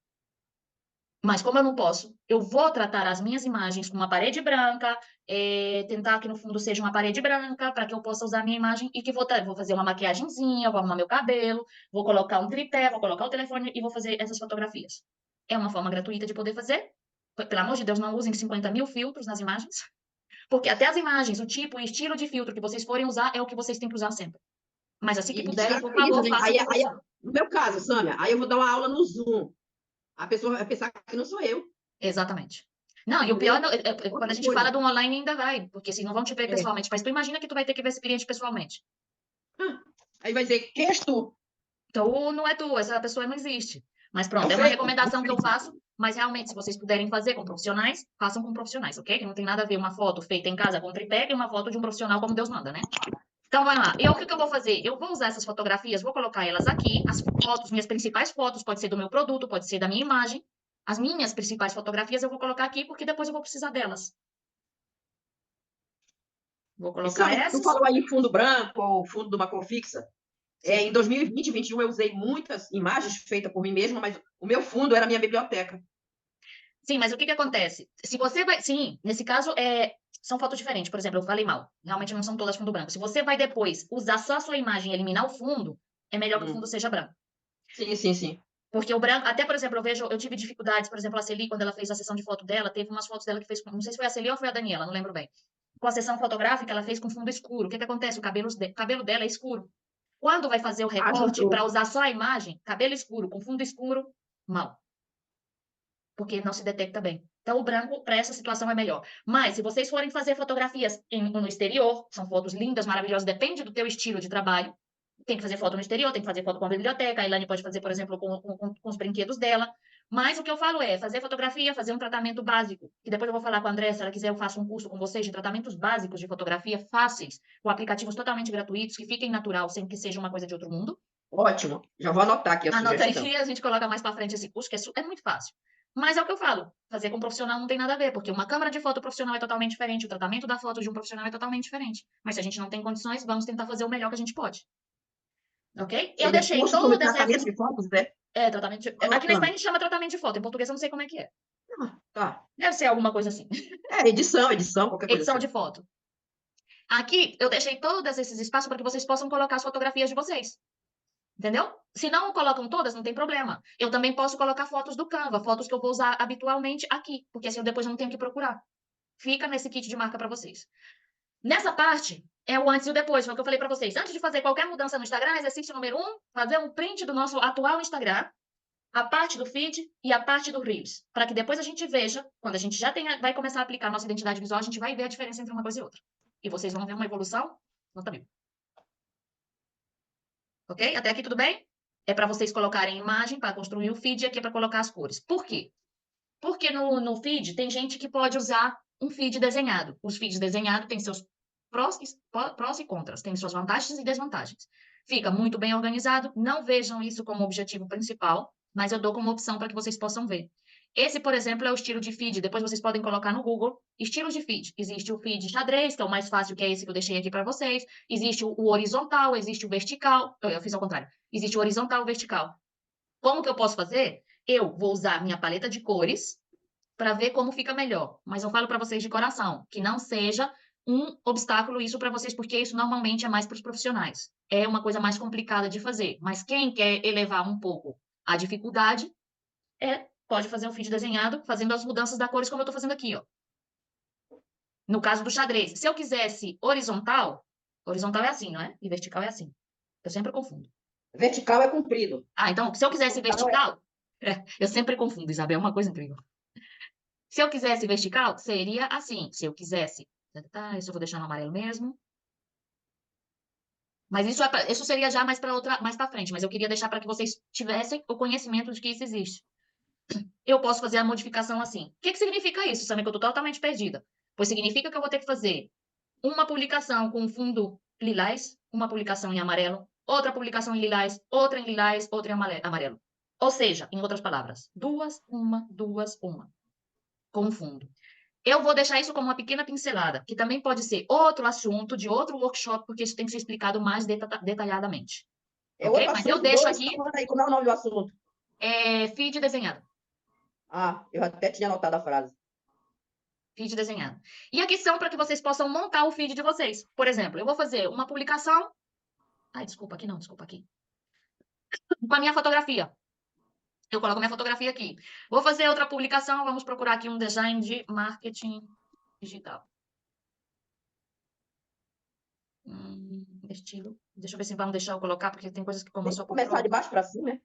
A: Mas como eu não posso, eu vou tratar as minhas imagens com uma parede branca, tentar que no fundo seja uma parede branca, para que eu possa usar a minha imagem e que vou fazer uma maquiagenzinha, vou arrumar meu cabelo, vou colocar um tripé, vou colocar o telefone e vou fazer essas fotografias. É uma forma gratuita de poder fazer. Pelo amor de Deus, não usem 50 mil filtros nas imagens, porque até as imagens, o tipo e estilo de filtro que vocês forem usar é o que vocês têm que usar sempre. Mas assim que puderem, por favor, façam.
C: No meu caso, Sâmia, aí eu vou dar uma aula no Zoom. A pessoa vai pensar que não sou eu.
A: Exatamente. Não, e o pior, quando a gente fala do online, ainda vai, porque se não vão te ver pessoalmente. Mas tu imagina que tu vai ter que ver esse cliente pessoalmente.
C: Aí vai dizer, quem és tu?
A: Então, não é tu, essa pessoa não existe. Mas pronto, é uma recomendação que eu faço, mas realmente, se vocês puderem fazer com profissionais, façam com profissionais, ok? Que não tem nada a ver uma foto feita em casa com tripé e uma foto de um profissional como Deus manda, né? Então, vai lá. O que eu vou fazer? Eu vou usar essas fotografias, vou colocar elas aqui, as fotos, minhas principais fotos, pode ser do meu produto, pode ser da minha imagem. As minhas principais fotografias eu vou colocar aqui, porque depois eu vou precisar delas. Vou colocar essas.
C: Tu falou aí em fundo branco ou fundo de uma cor fixa. Em 2020 e 2021 eu usei muitas imagens feitas por mim mesma, mas o meu fundo era a minha biblioteca.
A: Sim, mas o que acontece? Se você vai... Sim, nesse caso, são fotos diferentes. Por exemplo, eu falei mal. Realmente não são todas fundo branco. Se você vai depois usar só a sua imagem e eliminar o fundo, é melhor que o fundo seja branco.
C: Sim.
A: Porque o branco... Até, por exemplo, eu tive dificuldades. Por exemplo, a Celi, quando ela fez a sessão de foto dela, teve umas fotos dela que fez... Não sei se foi a Celi ou foi a Daniela, não lembro bem. Com a sessão fotográfica, ela fez com fundo escuro. O que acontece? O cabelo dela é escuro. Quando vai fazer o recorte para usar só a imagem, cabelo escuro com fundo escuro, mal. Porque não se detecta bem. Então, o branco, para essa situação, é melhor. Mas, se vocês forem fazer fotografias no exterior, são fotos lindas, maravilhosas, depende do teu estilo de trabalho. Tem que fazer foto no exterior, tem que fazer foto com a biblioteca, a Ilane pode fazer, por exemplo, com os brinquedos dela. Mas o que eu falo é fazer fotografia, fazer um tratamento básico. E depois eu vou falar com a André, se ela quiser, eu faço um curso com vocês de tratamentos básicos de fotografia fáceis, com aplicativos totalmente gratuitos, que fiquem natural, sem que seja uma coisa de outro mundo.
C: Ótimo. Já vou anotar aqui a
A: Anota
C: sugestão.
A: aí, a gente coloca mais para frente esse curso, que é muito fácil. Mas é o que eu falo, fazer com profissional não tem nada a ver, porque uma câmera de foto profissional é totalmente diferente, o tratamento da foto de um profissional é totalmente diferente. Mas se a gente não tem condições, vamos tentar fazer o melhor que a gente pode. Ok? Eu deixei todas essas...
C: Tratamento de fotos, né?
A: Tratamento de... Aqui na Espanha a gente chama tratamento de foto, em português eu não sei como é que é.
C: Tá.
A: Deve ser alguma coisa assim.
C: Edição, qualquer coisa
A: Edição
C: assim.
A: de foto. Aqui eu deixei todos esses espaços para que vocês possam colocar as fotografias de vocês. Entendeu? Se não colocam todas, não tem problema. Eu também posso colocar fotos do Canva, fotos que eu vou usar habitualmente aqui, porque assim eu depois não tenho que procurar. Fica nesse kit de marca para vocês. Nessa parte, é o antes e o depois, foi o que eu falei para vocês. Antes de fazer qualquer mudança no Instagram, exercício número 1, fazer um print do nosso atual Instagram, a parte do feed e a parte do Reels, para que depois a gente veja, quando a gente já vai começar a aplicar a nossa identidade visual, a gente vai ver a diferença entre uma coisa e outra. E vocês vão ver uma evolução notável. Ok? Até aqui tudo bem? É para vocês colocarem imagem para construir o feed e aqui é para colocar as cores. Por quê? Porque no feed tem gente que pode usar um feed desenhado. Os feeds desenhados têm seus prós e contras, têm suas vantagens e desvantagens. Fica muito bem organizado, não vejam isso como objetivo principal, mas eu dou como opção para que vocês possam ver. Esse, por exemplo, é o estilo de feed. Depois vocês podem colocar no Google estilos de feed. Existe o feed xadrez, que é o mais fácil, que é esse que eu deixei aqui para vocês. Existe o horizontal, existe o vertical. Eu fiz ao contrário. Existe o horizontal e o vertical. Como que eu posso fazer? Eu vou usar minha paleta de cores para ver como fica melhor. Mas eu falo para vocês de coração, que não seja um obstáculo isso para vocês, porque isso normalmente é mais para os profissionais. É uma coisa mais complicada de fazer. Mas quem quer elevar um pouco a dificuldade, pode fazer um feed desenhado, fazendo as mudanças da cores como eu estou fazendo aqui, ó. No caso do xadrez. Se eu quisesse horizontal é assim, não é? E vertical é assim. Eu sempre confundo.
C: Vertical é comprido.
A: Então, se eu quisesse
C: Vertical
A: vertical, eu sempre confundo, Isabel, é uma coisa incrível. Se eu quisesse vertical, seria assim. Se eu quisesse, isso eu vou deixar no amarelo mesmo. Mas isso seria já mais para frente, mas eu queria deixar para que vocês tivessem o conhecimento de que isso existe. Eu posso fazer a modificação assim. O que significa isso, Samia, que eu estou totalmente perdida? Pois significa que eu vou ter que fazer uma publicação com fundo lilás, uma publicação em amarelo, outra publicação em lilás, outra em lilás, outra em amarelo. Ou seja, em outras palavras, duas, uma, com fundo. Eu vou deixar isso como uma pequena pincelada, que também pode ser outro assunto de outro workshop, porque isso tem que ser explicado mais detalhadamente.
C: é
A: Ok?
C: outro
A: Mas eu
C: assunto,
A: deixo
C: dois,
A: aqui
C: aí, como é o nome do assunto?
A: feed desenhado.
C: Eu até tinha anotado a frase.
A: Feed desenhado. E aqui são para que vocês possam montar o feed de vocês. Por exemplo, eu vou fazer uma publicação. Desculpa, aqui não, desculpa, aqui. Com a minha fotografia. Eu coloco minha fotografia aqui. Vou fazer outra publicação, vamos procurar aqui um design de marketing digital. Estilo. Deixa eu ver se vão deixar eu colocar, porque tem coisas que como eu só
C: começar de baixo para cima,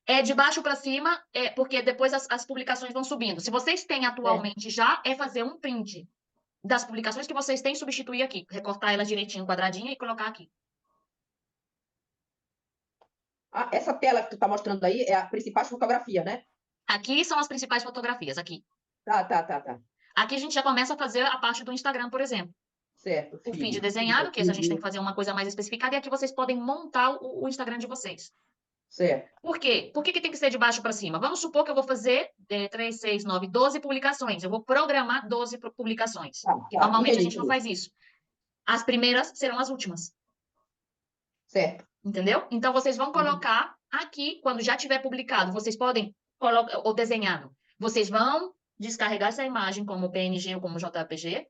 C: né?
A: De baixo para cima, porque depois as publicações vão subindo. Se vocês têm atualmente já, fazer um print das publicações que vocês têm, substituir aqui. Recortar elas direitinho, quadradinha, e colocar aqui.
C: Essa tela que tu está mostrando aí é a principal fotografia, né?
A: Aqui são as principais fotografias, aqui.
C: Tá.
A: Aqui a gente já começa a fazer a parte do Instagram, por exemplo.
C: Certo.
A: O feed desenhado, que esse a gente tem que fazer uma coisa mais especificada, e aqui vocês podem montar o Instagram de vocês.
C: Certo.
A: Por quê? Por que tem que ser de baixo para cima? Vamos supor que eu vou fazer 3, 6, 9, 12 publicações. Eu vou programar 12 publicações. Normalmente a gente não faz isso. As primeiras serão as últimas.
C: Certo.
A: Entendeu? Então, vocês vão colocar aqui, quando já tiver publicado, vocês podem colocar, ou desenhado, vocês vão descarregar essa imagem como PNG ou como JPG,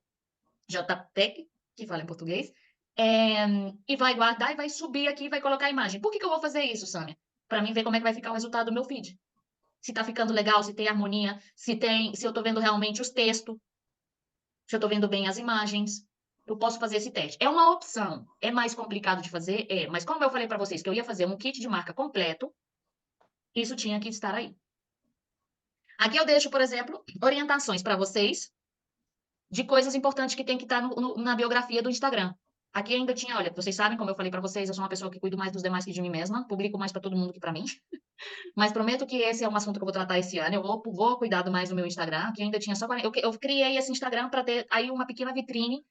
A: JPEG, que fala em português, e vai guardar e vai subir aqui e vai colocar a imagem. Por que eu vou fazer isso, Sâmia? Para mim ver como é que vai ficar o resultado do meu feed. Se tá ficando legal, se tem harmonia, se eu tô vendo realmente os textos, se eu tô vendo bem as imagens. Eu posso fazer esse teste. É uma opção. É mais complicado de fazer? Mas como eu falei para vocês que eu ia fazer um kit de marca completo, isso tinha que estar aí. Aqui eu deixo, por exemplo, orientações para vocês de coisas importantes que tem que estar na biografia do Instagram. Aqui ainda tinha, olha, vocês sabem, como eu falei para vocês, eu sou uma pessoa que cuido mais dos demais que de mim mesma, publico mais para todo mundo que para mim. Mas prometo que esse é um assunto que eu vou tratar esse ano. Eu vou cuidar mais do meu Instagram, aqui ainda tinha só... Eu criei esse Instagram para ter aí uma pequena vitrine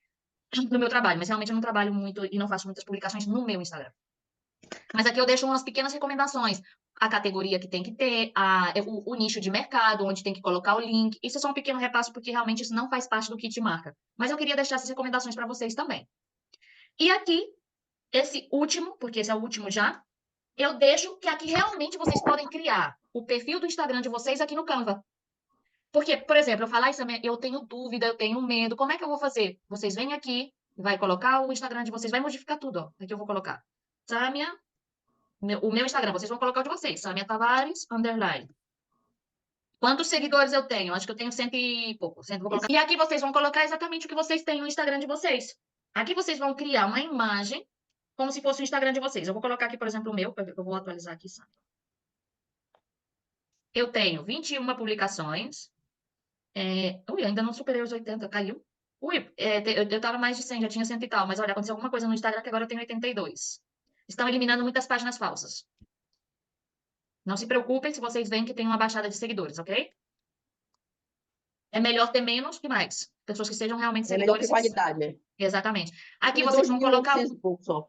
A: do meu trabalho, mas realmente eu não trabalho muito e não faço muitas publicações no meu Instagram. Mas aqui eu deixo umas pequenas recomendações. A categoria que tem que ter, o nicho de mercado, onde tem que colocar o link. Isso é só um pequeno repasso, porque realmente isso não faz parte do kit de marca. Mas eu queria deixar essas recomendações para vocês também. E aqui, esse último, porque esse é o último já, eu deixo que aqui realmente vocês podem criar o perfil do Instagram de vocês aqui no Canva. Porque, por exemplo, eu falar isso, eu tenho dúvida, eu tenho medo, como é que eu vou fazer? Vocês vêm aqui, vai colocar o Instagram de vocês, vai modificar tudo, ó. Aqui eu vou colocar Sâmia O meu Instagram, vocês vão colocar o de vocês, Samia Tavares, _. Quantos seguidores eu tenho? Acho que eu tenho 100 e pouco. Vou colocar. E aqui vocês vão colocar exatamente o que vocês têm no Instagram de vocês. Aqui vocês vão criar uma imagem como se fosse o Instagram de vocês. Eu vou colocar aqui, por exemplo, o meu, eu vou atualizar aqui, Samia. Eu tenho 21 publicações. Ui, ainda não superei os 80, caiu. Ui, eu tava mais de 100, já tinha 100 e tal, mas olha, aconteceu alguma coisa no Instagram que agora eu tenho 82. Estão eliminando muitas páginas falsas. Não se preocupem se vocês veem que tem uma baixada de seguidores, ok? É melhor ter menos que mais. Pessoas que sejam realmente
C: É melhor que
A: seguidores.
C: qualidade, né?
A: Exatamente. Aqui
C: Tem
A: vocês vão colocar
C: 2.800 e pouco só.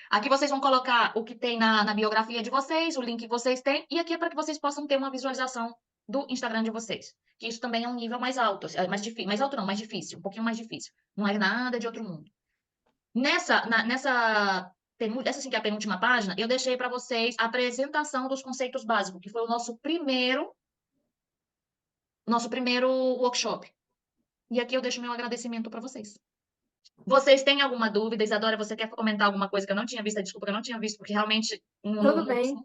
A: aqui vocês vão colocar o que tem na biografia de vocês, o link que vocês têm, e aqui é para que vocês possam ter uma visualização do Instagram de vocês. Que isso também é um nível mais alto, mais difícil, mais alto não, mais difícil, um pouquinho mais difícil. Não é nada de outro mundo. Essa sim que é a penúltima página, eu deixei para vocês a apresentação dos conceitos básicos, que foi o nosso primeiro workshop. E aqui eu deixo meu agradecimento para vocês. Vocês têm alguma dúvida? Isadora, você quer comentar alguma coisa que eu não tinha visto? Desculpa, que eu não tinha visto, porque realmente...
B: Tudo bem.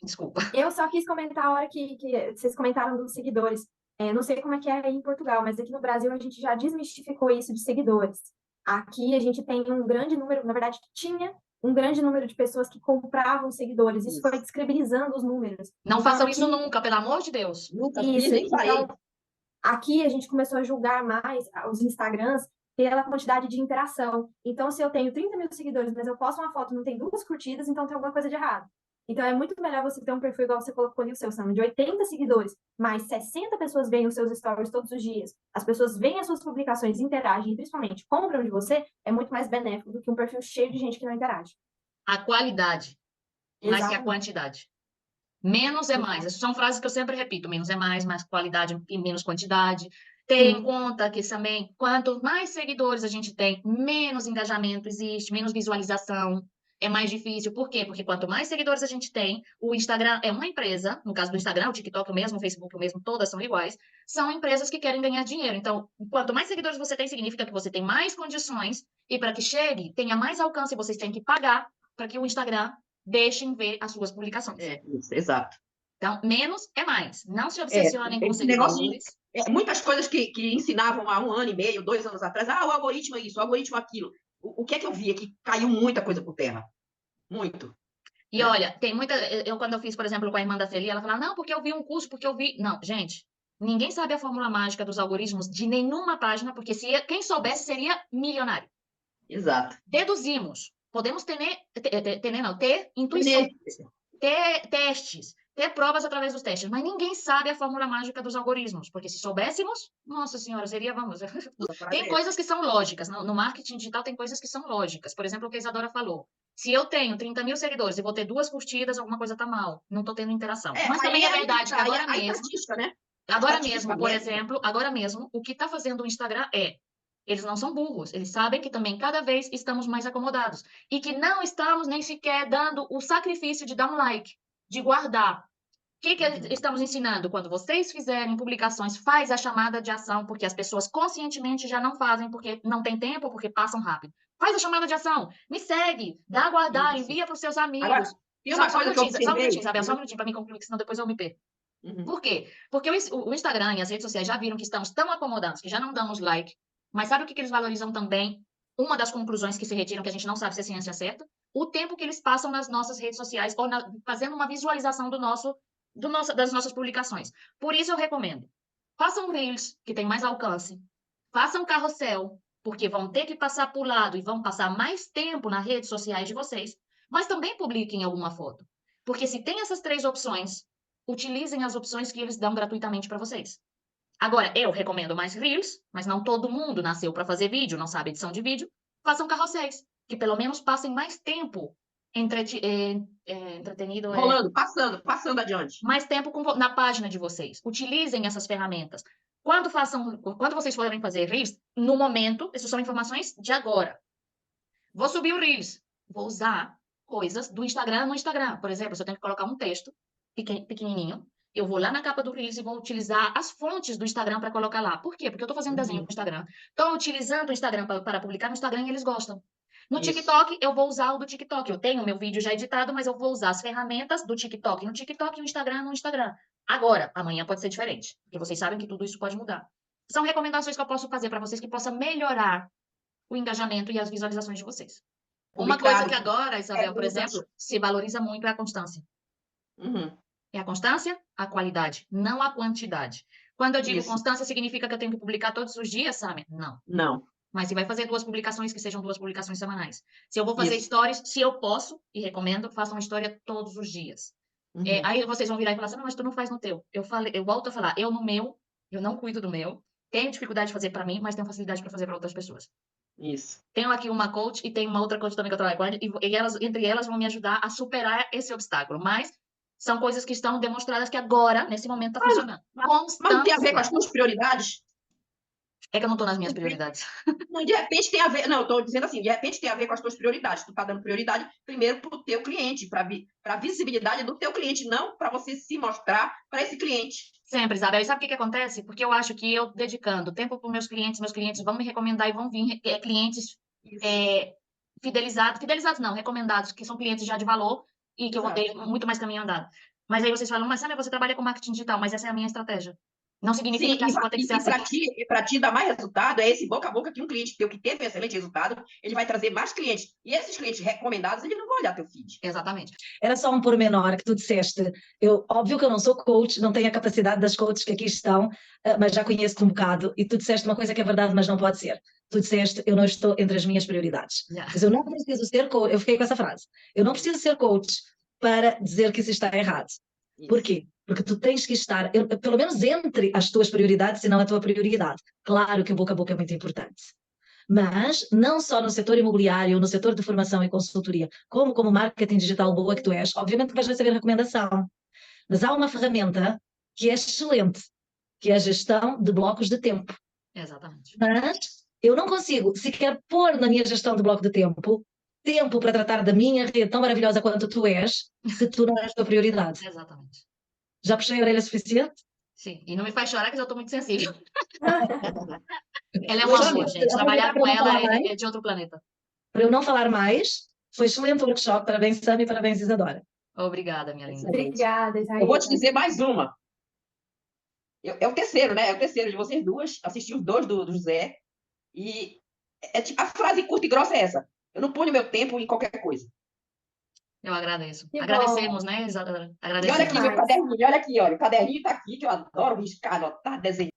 A: Desculpa.
B: Eu só quis comentar a hora que vocês comentaram dos seguidores. Não sei como é que é aí em Portugal, mas aqui no Brasil a gente já desmistificou isso de seguidores. Aqui a gente tem um grande número, na verdade, tinha um grande número de pessoas que compravam seguidores. Isso foi descredibilizando os números.
A: Não
B: Então,
A: façam
B: aqui-
A: isso nunca, pelo amor de Deus.
C: Nunca
B: Isso,
C: fiz, nem farei.
B: então, aqui a gente começou a julgar mais os Instagrams pela quantidade de interação. Então, se eu tenho 30 mil seguidores, mas eu posto uma foto e não tem 2 curtidas, então tem alguma coisa de errado. Então, é muito melhor você ter um perfil igual você colocou ali o seu, Sam, de 80 seguidores, mas 60 pessoas veem os seus stories todos os dias, as pessoas veem as suas publicações, interagem e, principalmente, compram de você, é muito mais benéfico do que um perfil cheio de gente que não interage.
A: A qualidade, mais que a
B: Exatamente.
A: quantidade. Menos é mais. Essas são frases que eu sempre repito. Menos é mais qualidade e menos quantidade. Ter em
B: Sim.
A: conta que também, quanto mais seguidores a gente tem, menos engajamento existe, menos visualização. É mais difícil. Por quê? Porque quanto mais seguidores a gente tem, o Instagram é uma empresa, no caso do Instagram, o TikTok o mesmo, o Facebook o mesmo, todas são iguais, são empresas que querem ganhar dinheiro. Então, quanto mais seguidores você tem, significa que você tem mais condições e para que chegue, tenha mais alcance, vocês têm que pagar para que o Instagram deixem ver as suas publicações.
C: Isso, exato.
A: Então, menos é mais. Não se obsessionem com
C: Esse negócio de
A: seguidores.
C: muitas coisas que ensinavam há 1 ano e meio, 2 anos atrás, o algoritmo é isso, o algoritmo é aquilo. O que é que eu via? Que caiu muita coisa por terra. Muito.
A: E olha, tem muita. Quando eu fiz, por exemplo, com a irmã da Celia, ela falava, não, porque eu vi um curso, porque eu vi. Não, gente, ninguém sabe a fórmula mágica dos algoritmos de nenhuma página, porque quem soubesse seria milionário.
C: Exato.
A: Deduzimos. Podemos ter intuição, ter testes, ter provas através dos testes, mas ninguém sabe a fórmula mágica dos algoritmos, porque se soubéssemos, nossa senhora, seria, vamos... Tem coisas que são lógicas, no marketing digital tem coisas que são lógicas, por exemplo, o que a Isadora falou, se eu tenho 30 mil seguidores e vou ter 2 curtidas, alguma coisa tá mal, não tô tendo interação. Mas também é verdade que agora mesmo,
C: né?
A: por exemplo, agora mesmo, o que tá fazendo o Instagram eles não são burros, eles sabem que também cada vez estamos mais acomodados e que não estamos nem sequer dando o sacrifício de dar um like, de guardar. O que estamos ensinando? Quando vocês fizerem publicações, faz a chamada de ação, porque as pessoas conscientemente já não fazem, porque não tem tempo, porque passam rápido. Faz a chamada de ação, me segue, dá a guardar, envia para os seus amigos.
C: Agora, e uma coisa que eu
A: só um minutinho, Isabel, só um minutinho para me concluir, senão depois eu me perco. Por quê? Porque o Instagram e as redes sociais já viram que estamos tão acomodados que já não damos like. Mas sabe o que eles valorizam também? Uma das conclusões que se retiram, que a gente não sabe se é ciência certa, o tempo que eles passam nas nossas redes sociais ou fazendo uma visualização das nossas publicações. Por isso eu recomendo. Façam Reels, que tem mais alcance. Façam carrossel, porque vão ter que passar por lado e vão passar mais tempo nas redes sociais de vocês. Mas também publiquem alguma foto. Porque se tem essas 3 opções, utilizem as opções que eles dão gratuitamente para vocês. Agora, eu recomendo mais Reels, mas não todo mundo nasceu para fazer vídeo, não sabe edição de vídeo. Façam carrosséis, que pelo menos passem mais tempo entretenido.
C: Rolando, passando adiante.
A: Mais tempo na página de vocês. Utilizem essas ferramentas. Quando vocês forem fazer Reels, no momento, essas são informações de agora. Vou subir o Reels. Vou usar coisas do Instagram no Instagram. Por exemplo, se eu tenho que colocar um texto pequenininho, eu vou lá na capa do Reels e vou utilizar as fontes do Instagram para colocar lá. Por quê? Porque eu estou fazendo desenho no Instagram. Estou utilizando o Instagram para publicar no Instagram e eles gostam. No
C: Isso.
A: TikTok, eu vou usar o do TikTok. Eu tenho meu vídeo já editado, mas eu vou usar as ferramentas do TikTok no TikTok e o Instagram no Instagram. Agora, amanhã pode ser diferente, porque vocês sabem que tudo isso pode mudar. São recomendações que eu posso fazer para vocês que possa melhorar o engajamento e as visualizações de vocês. Uma coisa que agora, Isabel, por exemplo, se valoriza muito é a constância.
C: Uhum.
A: É a constância, a qualidade, não a quantidade. Quando eu digo
C: Isso.
A: constância, significa que eu tenho que publicar todos os dias, Samia? Não.
C: Não.
A: Mas se vai fazer 2 publicações, que sejam 2 publicações semanais. Se eu vou fazer
C: Isso.
A: stories, se eu posso, e recomendo, faça uma história todos os dias.
C: Uhum.
A: Aí vocês vão virar e falar assim, não, mas tu não faz no teu. Eu volto a falar, eu no meu, eu não cuido do meu, tenho dificuldade de fazer para mim, mas tenho facilidade para fazer para outras pessoas.
C: Isso.
A: Tenho aqui uma coach e tenho uma outra coach também que eu trabalho com ela, e elas, entre elas vão me ajudar a superar esse obstáculo. Mas são coisas que estão demonstradas que agora, nesse momento, está funcionando.
C: Mas não tem a ver com as
A: Constância.
C: tuas prioridades?
A: É que eu não estou nas minhas prioridades.
C: Não, de repente tem a ver. Não, eu estou dizendo assim, de repente tem a ver com as tuas prioridades. Tu está dando prioridade primeiro para o teu cliente, para a visibilidade do teu cliente, não para você se mostrar para esse cliente.
A: Sempre, Isabel. E sabe o que que acontece? Porque eu acho que eu dedicando tempo para os meus clientes vão me recomendar e vão vir clientes
C: Isso.
A: fidelizados não, recomendados, que são clientes já de valor e que eu vou ter
C: Exato.
A: muito mais caminho andado. Mas aí vocês falam, mas Samia, você trabalha com marketing digital, mas essa é a minha estratégia. Não significa
C: Sim,
A: que assim vai ter que ser assim.
C: e para ti dar mais resultado, é esse boca a boca que um cliente teu que teve um excelente resultado, ele vai trazer mais clientes. E esses clientes recomendados, eles não vão olhar teu feed.
A: Exatamente.
F: Era só um pormenor que tu disseste. Óbvio que eu não sou coach, não tenho a capacidade das coaches que aqui estão, mas já conheço-te um bocado. E tu disseste uma coisa que é verdade, mas não pode ser. Tu disseste, eu não estou entre as minhas prioridades.
A: Yeah.
F: Mas eu não preciso ser coach. Eu fiquei com essa frase. Eu não preciso ser coach para dizer que isso está errado.
C: Isso.
F: Por quê? Porque tu tens que estar, pelo menos entre as tuas prioridades, se não a tua prioridade. Claro que o boca a boca é muito importante. Mas não só no setor imobiliário, no setor de formação e consultoria, como marketing digital boa que tu és, obviamente que vais receber recomendação. Mas há uma ferramenta que é excelente, que é a gestão de blocos de tempo.
A: Exatamente.
F: Mas eu não consigo sequer pôr na minha gestão de bloco de tempo para tratar da minha rede tão maravilhosa quanto tu és, se tu não és a tua prioridade.
A: Exatamente.
F: Já puxei a orelha suficiente?
A: Sim. E não me faz chorar que eu estou muito sensível. Ela é um amor, gente. Trabalhar com ela é de outro planeta.
F: Para eu não falar mais, foi excelente o workshop. Parabéns, Sami, parabéns, Isadora.
A: Obrigada, minha linda.
B: Obrigada, Isaías.
C: Eu vou te dizer mais uma. É o terceiro, né? É o terceiro de vocês duas. Assisti os dois do José. E a frase curta e grossa é essa. Eu não ponho meu tempo em qualquer coisa.
A: Eu agradeço.
B: Que
A: Agradecemos,
B: bom.
A: né, Isadora?
C: E olha
A: Agradecemos.
C: aqui meu caderninho, olha aqui, olha. O caderninho está aqui, que eu adoro riscar, anotar, desenhar.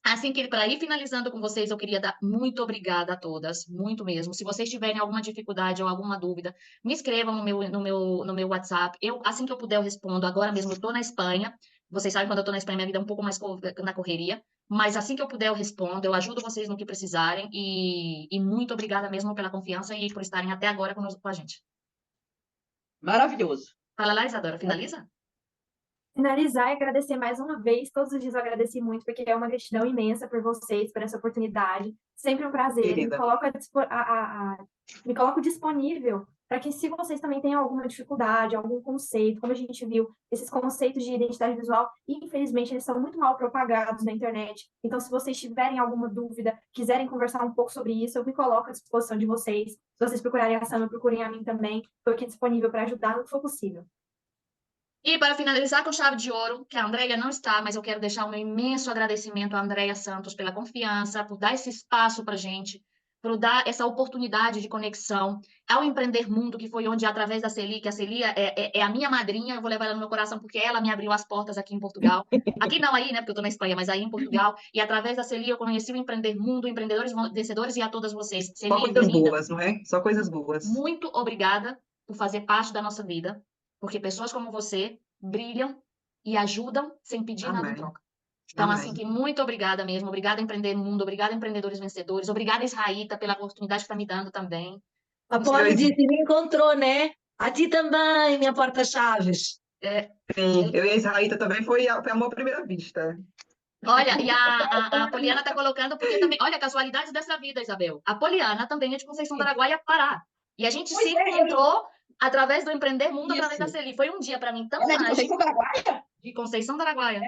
A: Assim que para ir finalizando com vocês, eu queria dar muito obrigada a todas, muito mesmo. Se vocês tiverem alguma dificuldade ou alguma dúvida, me escrevam no meu WhatsApp. Assim que eu puder, eu respondo. Agora mesmo eu estou na Espanha. Vocês sabem, quando eu estou na Espanha, minha vida é um pouco mais na correria. Mas assim que eu puder, eu respondo. Eu ajudo vocês no que precisarem. E muito obrigada mesmo pela confiança e por estarem até agora conosco com a gente.
C: Maravilhoso.
A: Fala lá, Isadora, finaliza?
B: Finalizar e agradecer mais uma vez. Todos os dias eu agradeci muito, porque é uma gratidão imensa por vocês, por essa oportunidade. Sempre um prazer.
E: Querida.
B: Me coloco disponível para que, se vocês também têm alguma dificuldade, algum conceito, como a gente viu, esses conceitos de identidade visual, infelizmente, eles são muito mal propagados na internet. Então, se vocês tiverem alguma dúvida, quiserem conversar um pouco sobre isso, eu me coloco à disposição de vocês. Se vocês procurarem a Samia, procurem a mim também. Estou aqui disponível para ajudar no que for possível.
A: E para finalizar com chave de ouro, que a Andreia não está, mas eu quero deixar o meu imenso agradecimento à Andreia Santos pela confiança, por dar esse espaço para a gente, por dar essa oportunidade de conexão ao Empreender Mundo, que foi onde, através da Celi, que a Celi é a minha madrinha, eu vou levar ela no meu coração, porque ela me abriu as portas aqui em Portugal. Aqui não aí, né, porque eu estou na Espanha, mas aí em Portugal. E através da Celi eu conheci o Empreender Mundo, empreendedores vencedores, e a todas vocês.
E: Só
A: Celi,
E: coisas
A: querida,
E: boas, não é? Só coisas boas.
A: muito obrigada por fazer parte da nossa vida, porque pessoas como você brilham e ajudam sem pedir nada em
E: Amém.
A: troca. Então,
E: Amém.
A: assim, que muito obrigada mesmo. Obrigada, Empreender Mundo. Obrigada, Empreendedores Vencedores. Obrigada, Israíta, pela oportunidade que está me dando também.
F: A Poli disse e me encontrou, né? A ti também, minha porta-chaves.
E: Sim, eu e a Israelita também foi amor à primeira vista.
A: Olha, e a Poliana está colocando, porque também, olha, casualidades dessa vida, Isabel. A Poliana também é de Conceição do Araguaia, Pará. E a gente
C: Pois
A: se
C: é,
A: encontrou através do Empreender Mundo,
C: Isso.
A: através da Celi. Foi um dia para mim tão
C: Ela é de
A: mágico.
C: Conceição do Araguaia?
A: De Conceição do Araguaia.